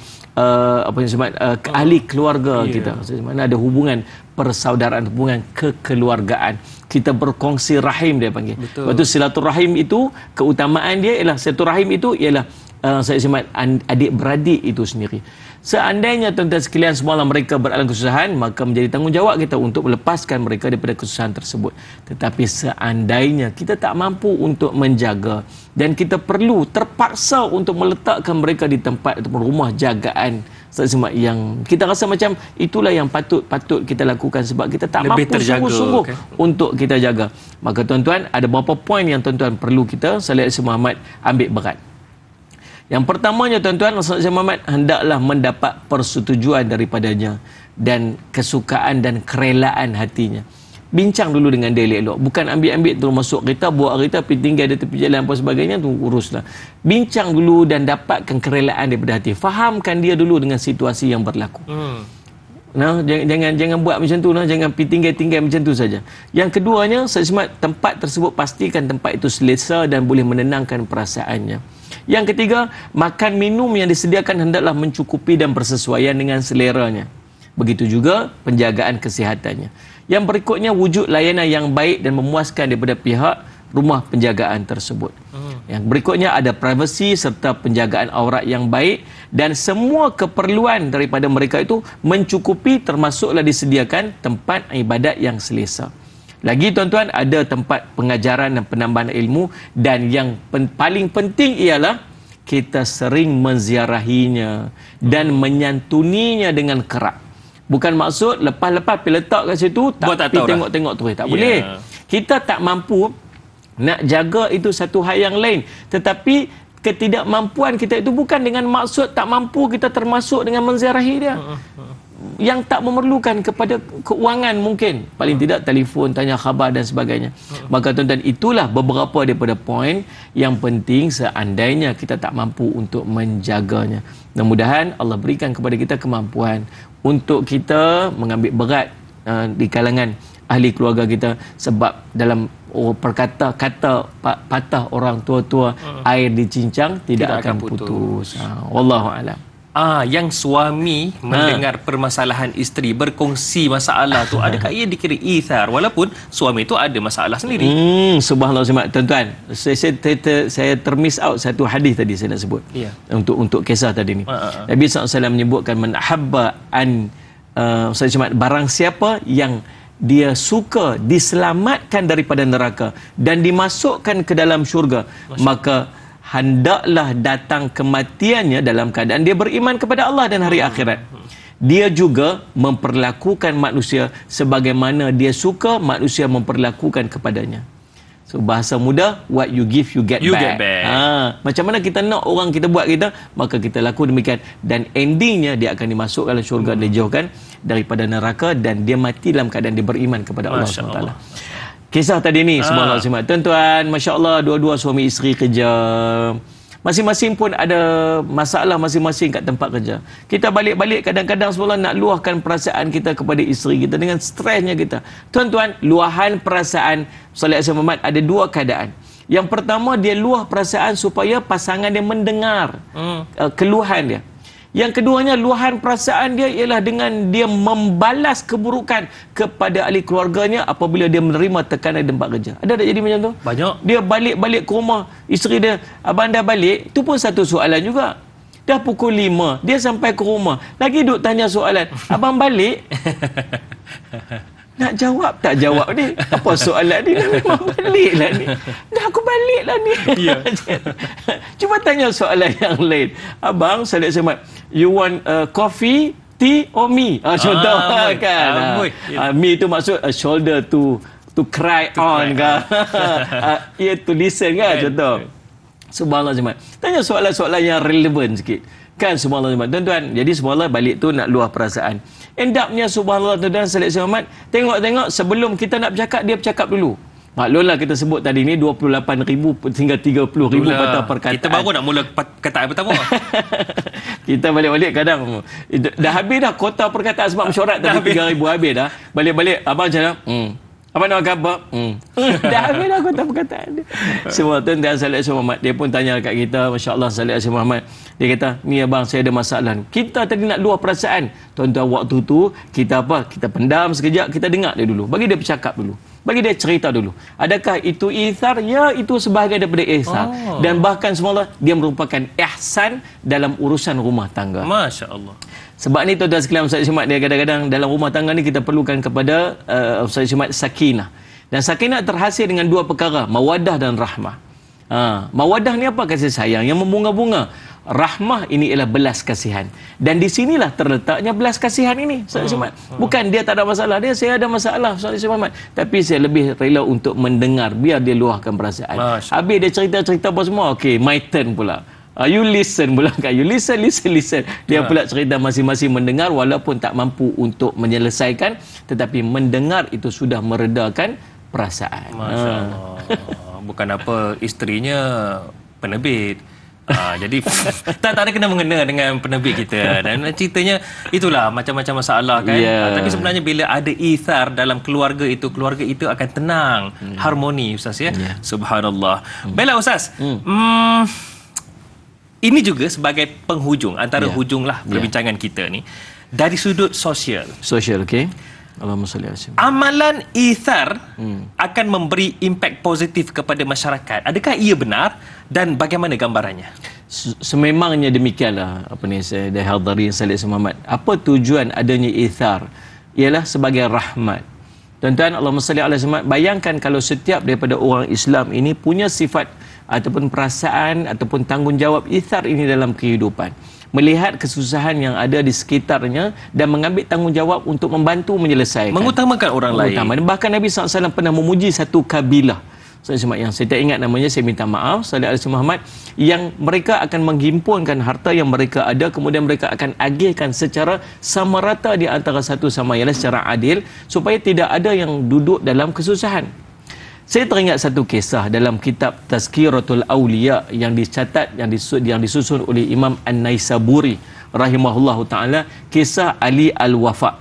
ahli keluarga kita. Mana ada hubungan persaudaraan, hubungan kekeluargaan. Kita berkongsi rahim, dia panggil. Lepas tu silaturahim itu, keutamaan dia ialah silaturahim itu ialah saya sebut adik-beradik itu sendiri. Seandainya tuan-tuan sekalian semua mereka beralam kesusahan, maka menjadi tanggungjawab kita untuk melepaskan mereka daripada kesusahan tersebut. Tetapi seandainya kita tak mampu untuk menjaga dan kita perlu terpaksa untuk meletakkan mereka di tempat ataupun rumah jagaan yang kita rasa macam itulah yang patut kita lakukan sebab kita tak lebih mampu sungguh-sungguh untuk kita jaga, maka tuan-tuan ada beberapa poin yang tuan-tuan perlu kita sallallahu alaihi Muhammad ambil berat. Yang pertamanya tuan-tuan, Rasulullah Muhammad hendaklah mendapat persetujuan daripadanya dan kesukaan dan kerelaan hatinya. Bincang dulu dengan dia elok-elok. Bukan ambil-ambil terus masuk kereta, buat kereta, pergi tinggal di tepi jalan apa sebagainya, tu uruslah. Bincang dulu dan dapatkan kerelaan daripada hati. Fahamkan dia dulu dengan situasi yang berlaku. Nah, jangan buat macam tu, nah. Jangan pergi tinggal macam tu saja. Yang keduanya, tempat tersebut pastikan tempat itu selesa dan boleh menenangkan perasaannya. Yang ketiga, makan minum yang disediakan hendaklah mencukupi dan bersesuaian dengan seleranya. Begitu juga penjagaan kesihatannya. Yang berikutnya, wujud layanan yang baik dan memuaskan daripada pihak rumah penjagaan tersebut. Yang berikutnya ada privasi serta penjagaan aurat yang baik dan semua keperluan daripada mereka itu mencukupi, termasuklah disediakan tempat ibadat yang selesa. Lagi tuan-tuan, ada tempat pengajaran dan penambahan ilmu, dan yang paling penting ialah kita sering menziarahinya dan menyantuninya dengan kerap. Bukan maksud lepas-lepas pergi letak kat situ tak pergi tengok-tengok terus. Tak boleh. Kita tak mampu nak jaga, itu satu hal yang lain. Tetapi ketidakmampuan kita itu bukan dengan maksud tak mampu kita termasuk dengan menziarahi dia. Yang tak memerlukan kepada keuangan mungkin. Paling tidak telefon, tanya khabar dan sebagainya. Maka tuan-tuan, itulah beberapa daripada poin yang penting seandainya kita tak mampu untuk menjaganya. Mudah-mudahan Allah berikan kepada kita kemampuan untuk kita mengambil berat di kalangan ahli keluarga kita, sebab dalam kata patah orang tua-tua, air dicincang tidak akan putus. Wallahu a'lam. Yang suami mendengar permasalahan isteri, berkongsi masalah tu, adakah ia dikira ithar walaupun suami tu ada masalah sendiri? Subhanallah, tuan-tuan. Saya termiss out satu hadis tadi saya nak sebut. Untuk kisah tadi ni. Nabi SAW menyebutkan man ahabba an barang siapa yang dia suka diselamatkan daripada neraka dan dimasukkan ke dalam syurga, maka hendaklah datang kematiannya dalam keadaan dia beriman kepada Allah dan hari akhirat. Dia juga memperlakukan manusia sebagaimana dia suka manusia memperlakukan kepadanya. So bahasa mudah, what you give you get back. Macam mana kita nak orang kita buat kita, maka kita laku demikian, dan endingnya dia akan dimasukkan dalam syurga, dijauhkan daripada neraka, dan dia mati dalam keadaan dia beriman kepada Allah SWT. Kisah tadi ni, subhanallah, tuan-tuan, masya-Allah, dua-dua suami isteri kerja. Masing-masing pun ada masalah masing-masing kat tempat kerja. Kita balik-balik kadang-kadang subhanallah nak luahkan perasaan kita kepada isteri kita dengan stresnya kita. Tuan-tuan, luahan perasaan Salih Muhammad ada dua keadaan. Yang pertama, dia luah perasaan supaya pasangan dia mendengar keluhan dia. Yang keduanya, luahan perasaan dia ialah dengan dia membalas keburukan kepada ahli keluarganya apabila dia menerima tekanan di tempat kerja. Ada tak jadi macam tu? Banyak. Dia balik-balik ke rumah, isteri dia, abang dah balik, itu pun satu soalan juga. Dah pukul 5, dia sampai ke rumah, lagi duk tanya soalan, abang balik? Nak jawab tak jawab ni? Apa soalan ni? Memang balik lah ni. Dah aku balik lah ni. Cuba tanya soalan yang lain. Abang, Salih Ahmad, you want coffee, tea or me? Contoh kan. Me tu maksud shoulder to cry on kan. Ear to listen kan, contoh. Subhanallah, Ahmad. Tanya soalan-soalan yang relevan sikit. Kan, subhanallah, tuan-tuan. Jadi subhanallah, balik tu nak luah perasaan. Endapnya subhanallah, tuan-tuan, Salih Ahmad, tengok-tengok sebelum kita nak bercakap, dia bercakap dulu. Maklumlah kita sebut tadi ni 28,000 hingga 30,000 patah perkataan. Kita baru nak mula perkataan pertama. Kita balik-balik kadang dah habis dah kota perkataan sebab mesyuarat tadi 3,000 habis dah. Balik-balik abang macam mana? Apa nak khabar? Dah habis dah kota perkataan dia. Semua tuan-tuan Salih Muhammad, dia pun tanya kat kita, masya-Allah, Salih Muhammad. Dia kata, "Ni abang, saya ada masalah." Kita tadi nak luah perasaan. Tuan-tuan, waktu tu kita apa? Kita pendam sekejap, kita dengar dia dulu. Bagi dia bercakap dulu. Bagi dia cerita dulu. Adakah itu ithar? Ya, itu sebahagian daripada ihsan. Dan bahkan semula dia merupakan ihsan dalam urusan rumah tangga. Masya-Allah. Sebab ni tuan-tuan sekalian, Ustaz Syumat, dia kadang-kadang dalam rumah tangga ni kita perlukan kepada Ustaz Syumat sakinah. Dan sakinah terhasil dengan dua perkara, mawaddah dan rahmah. Mawaddah ni apa? Kasih sayang yang membunga-bunga. Rahmah ini ialah belas kasihan. Dan di sinilah terletaknya belas kasihan ini, Ustaz Syumat. Bukan dia tak ada masalah, dia saya ada masalah, Ustaz Syumat. Tapi saya lebih rela untuk mendengar, biar dia luahkan perasaan. Habis dia cerita-cerita apa semua, okey, my turn pula. You listen pula kan. You listen. Dia pula cerita, masing-masing mendengar walaupun tak mampu untuk menyelesaikan, tetapi mendengar itu sudah meredakan perasaan. Masya Allah. Bukan apa, isterinya penerbit. Jadi tak ada kena-mengena dengan penerbit kita. Dan ceritanya itulah macam-macam masalah kan. Tapi sebenarnya bila ada ithar dalam keluarga itu akan tenang, harmoni, Ustaz ya. Subhanallah. Baiklah Ustaz. Ini juga sebagai penghujung, antara hujung lah perbincangan kita ni. Dari sudut sosial. Sosial, okey. Allahumma salli ala sayyidina. Amalan ithar akan memberi impak positif kepada masyarakat. Adakah ia benar dan bagaimana gambarannya? Sememangnya demikianlah. Saya dah hadari Salih Muhammad. Apa tujuan adanya ithar? Ialah sebagai rahmat. Tuan-tuan, Allahumma salli ala sayyidina. Bayangkan kalau setiap daripada orang Islam ini punya sifat ataupun perasaan ataupun tanggungjawab ithar ini dalam kehidupan, melihat kesusahan yang ada di sekitarnya dan mengambil tanggungjawab untuk membantu menyelesaikan, mengutamakan orang lain. Bahkan Nabi SAW pernah memuji satu kabilah, yang saya tak ingat namanya, saya minta maaf, Salih Muhammad, yang mereka akan menghimpunkan harta yang mereka ada, kemudian mereka akan agihkan secara sama rata di antara satu sama yang lain secara adil, supaya tidak ada yang duduk dalam kesusahan. Saya teringat satu kisah dalam kitab Tazkiratul Awliya yang dicatat, yang disusun oleh Imam An-Naisaburi rahimahullahu ta'ala, kisah Ali Al-Wafa.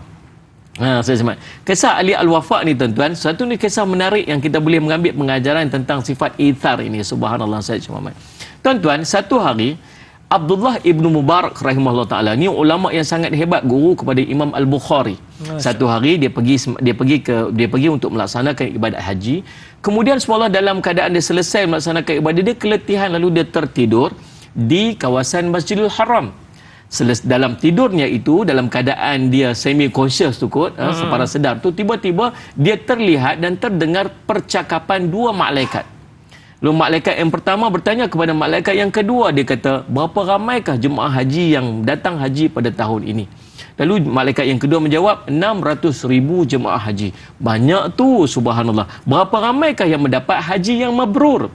Kisah Ali Al-Wafa ni tuan-tuan, satu ni kisah menarik yang kita boleh mengambil pengajaran tentang sifat ithar ini. Subhanallah, saya Muhammad. Tuan-tuan, satu hari Abdullah ibnu Mubarak rahimahullah taala ni ulama yang sangat hebat, guru kepada Imam Al-Bukhari. Satu hari dia pergi untuk melaksanakan ibadat haji. Kemudian subhanallah dalam keadaan dia selesai melaksanakan ibadat, dia keletihan lalu dia tertidur di kawasan Masjidil Haram. Dalam tidurnya itu, dalam keadaan dia semi conscious tu kot, separa sedar tu, tiba-tiba dia terlihat dan terdengar percakapan dua malaikat. Lalu malaikat yang pertama bertanya kepada malaikat yang kedua, dia kata, berapa ramaikah jemaah haji yang datang haji pada tahun ini? Lalu malaikat yang kedua menjawab, 600,000 jemaah haji. Banyak tu, subhanallah. Berapa ramaikah yang mendapat haji yang mabrur?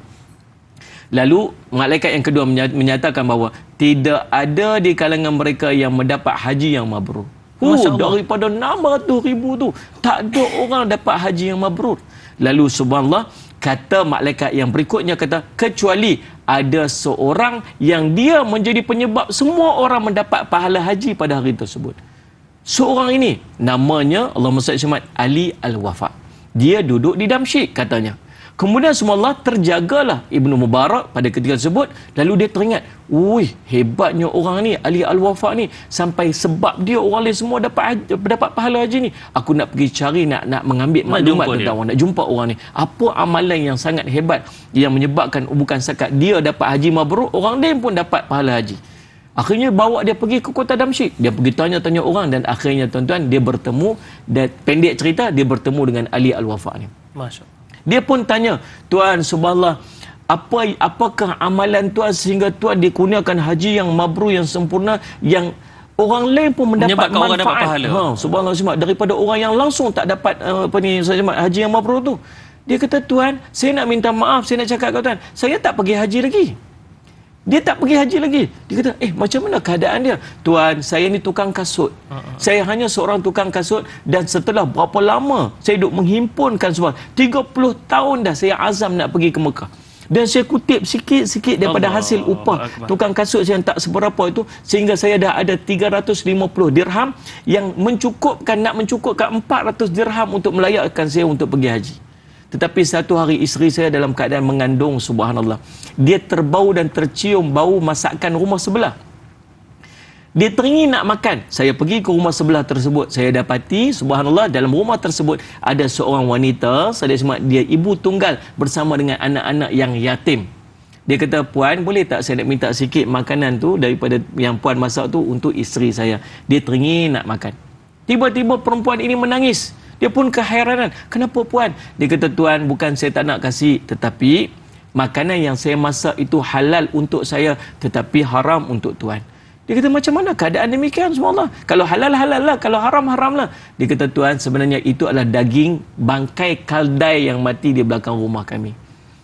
Lalu malaikat yang kedua menyatakan bahawa tidak ada di kalangan mereka yang mendapat haji yang mabrur. Daripada 600,000 tu, tak ada orang dapat haji yang mabrur. Lalu subhanallah, kata malaikat yang berikutnya, kata, kecuali ada seorang yang dia menjadi penyebab semua orang mendapat pahala haji pada hari tersebut. Seorang ini namanya, Allahumma salli ala Ali Al-Wafa. Dia duduk di Damsyik katanya. Kemudian subhanallah terjagalah Ibnu Mubarak pada ketika tersebut. Lalu dia teringat, wih, hebatnya orang ni, Ali Al-Wafa ni, sampai sebab dia orang lain semua dapat pahala haji ni. Aku nak pergi cari, nak mengambil maklumat tentang orang, nak jumpa orang ni. Apa amalan yang sangat hebat yang menyebabkan bukan sekat dia dapat haji mabrur, orang lain pun dapat pahala haji. Akhirnya bawa dia pergi ke kota Damsyik. Dia pergi tanya-tanya orang dan akhirnya tuan-tuan dia bertemu, dan pendek cerita dia bertemu dengan Ali Al-Wafa ni. Masya-Allah. Dia pun tanya, Tuan, subhanallah, apakah amalan Tuan sehingga Tuan dikurniakan haji yang mabrur, yang sempurna, yang orang lain pun mendapat manfaat. Subhanallah, daripada orang yang langsung tak dapat haji yang mabrur tu. Dia kata, Tuan, saya nak minta maaf, saya nak cakap kat Tuan, saya tak pergi haji lagi. Dia tak pergi haji lagi. Dia kata, macam mana keadaan dia? Tuan, saya ni tukang kasut. Saya hanya seorang tukang kasut, dan setelah berapa lama saya duduk menghimpunkan semua, 30 tahun dah saya azam nak pergi ke Mekah. Dan saya kutip sikit-sikit daripada hasil upah tukang kasut saya yang tak seberapa itu, sehingga saya dah ada 350 dirham yang nak mencukupkan 400 dirham untuk melayakkan saya untuk pergi haji. Tetapi satu hari isteri saya dalam keadaan mengandung, subhanallah, dia terbau dan tercium bau masakan rumah sebelah. Dia teringin nak makan. Saya pergi ke rumah sebelah tersebut. Saya dapati, subhanallah, dalam rumah tersebut ada seorang wanita, dia ibu tunggal bersama dengan anak-anak yang yatim. Dia kata, Puan, boleh tak saya nak minta sikit makanan tu daripada yang Puan masak tu untuk isteri saya. Dia teringin nak makan. Tiba-tiba perempuan ini menangis. Dia pun keheranan. Kenapa, Puan? Dia kata, Tuan, bukan saya tak nak kasih, tetapi makanan yang saya masak itu halal untuk saya, tetapi haram untuk Tuan. Dia kata, macam mana keadaan demikian, subhanallah? Kalau halal, halal lah. Kalau haram, haram lah. Dia kata, Tuan, sebenarnya itu adalah daging bangkai kaldai yang mati di belakang rumah kami.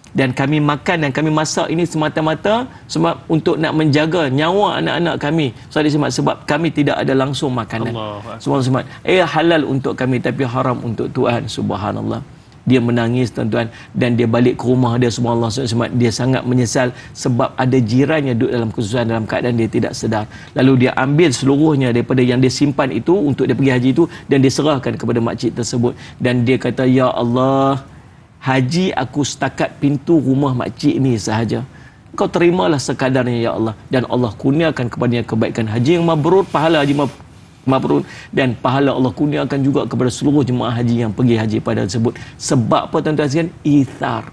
Dan kami makan dan kami masak ini semata-mata sebab untuk nak menjaga nyawa anak-anak kami. Sebab kami tidak ada langsung makanan. Subhanallah. Halal untuk kami tapi haram untuk Tuhan. Subhanallah. Dia menangis, tuan-tuan, dan dia balik ke rumah dia, subhanallah, dia sangat menyesal sebab ada jirannya duduk dalam kesusahan dalam keadaan dia tidak sedar. Lalu dia ambil seluruhnya daripada yang dia simpan itu untuk dia pergi haji itu dan dia serahkan kepada makcik tersebut, dan dia kata, ya Allah, haji aku setakat pintu rumah makcik ni sahaja. Kau terimalah sekadarnya, ya Allah, dan Allah kurniakan kepadanya kebaikan haji yang mabrur, pahala haji mabrur, dan pahala Allah kurniakan juga kepada seluruh jemaah haji yang pergi haji pada tersebut. Sebab apa, tuan-tuan sekalian? Ithar.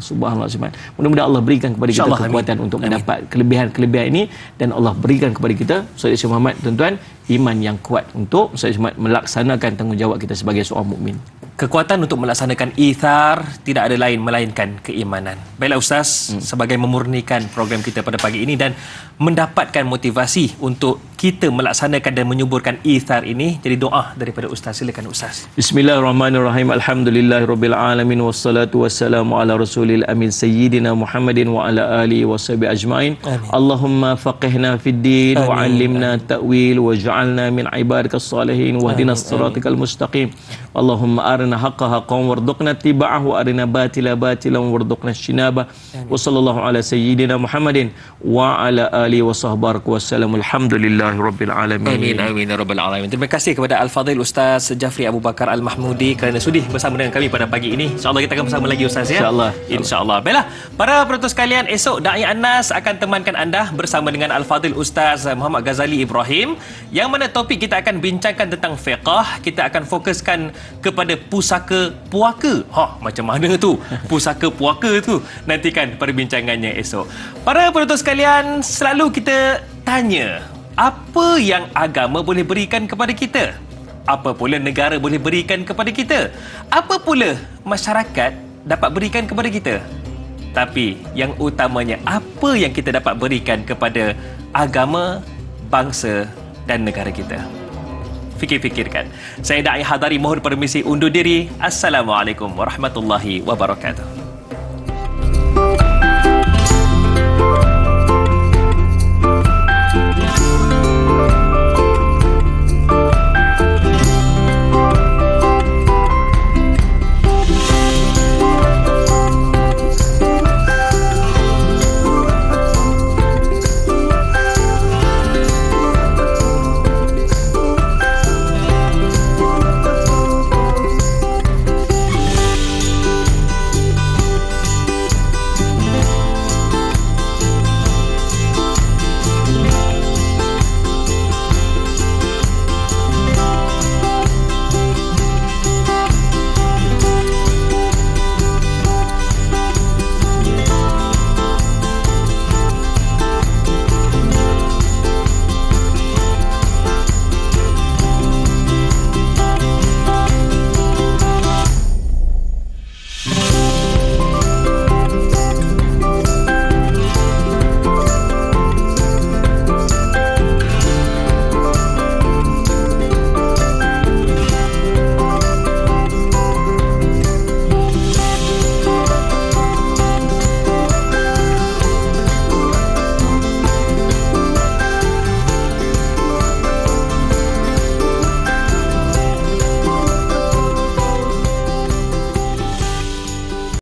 Subhanallah. Mudah-mudahan Allah berikan kepada kita kekuatan untuk mendapat kelebihan-kelebihan ini, dan Allah berikan kepada kita, Saudara Muhammad, tuan-tuan, iman yang kuat untuk melaksanakan tanggungjawab kita sebagai seorang mukmin. Kekuatan untuk melaksanakan ithar tidak ada lain melainkan keimanan. Baiklah Ustaz, sebagai memurnikan program kita pada pagi ini dan mendapatkan motivasi untuk kita melaksanakan dan menyuburkan ithar ini, jadi doa daripada Ustaz. Silakan Ustaz. Bismillahirrahmanirrahim. Alhamdulillahirabbil alamin, wassalatu wassalamu ala rasulil amin sayyidina Muhammadin wa ala alihi washabihi ajmain. Allahumma faqihna fid din wa 'allimna ta'wil waj'al waj'alna min ibadikas salihin wahdinas siratal mustaqim. Allahumma arina haqqa haqqan warzuqna ittiba'ahu wa arina batila batilan warzuqna ijtinabah. Wa sallallahu ala sayyidina Muhammadin wa ala alihi wa sahbihi wasallam. Alhamdulillahirabbil alamin. Amin ya rabbal alamin. Terima kasih kepada Al-Fadhil Ustaz Jafri Abu Bakar Al-Mahmudi kerana sudi bersama dengan kami pada pagi ini. InsyaAllah kita akan bersama lagi Ustaz ya. InsyaAllah. Baiklah, para penonton sekalian, esok Da'i Anas akan temankan anda bersama dengan Al-Fadhil Ustaz Muhammad Ghazali Ibrahim, yang mana topik kita akan bincangkan tentang fiqh. Kita akan fokuskan kepada pusaka puaka. Macam mana tu pusaka puaka tu? Nantikan perbincangannya esok. Para penonton sekalian, selalu kita tanya, apa yang agama boleh berikan kepada kita? Apa pula negara boleh berikan kepada kita? Apa pula masyarakat dapat berikan kepada kita? Tapi yang utamanya, apa yang kita dapat berikan kepada agama, bangsa dan negara kita? Fikir-fikirkan. Saya Da'i Hadari mohon permisi undur diri. Assalamualaikum warahmatullahi wabarakatuh.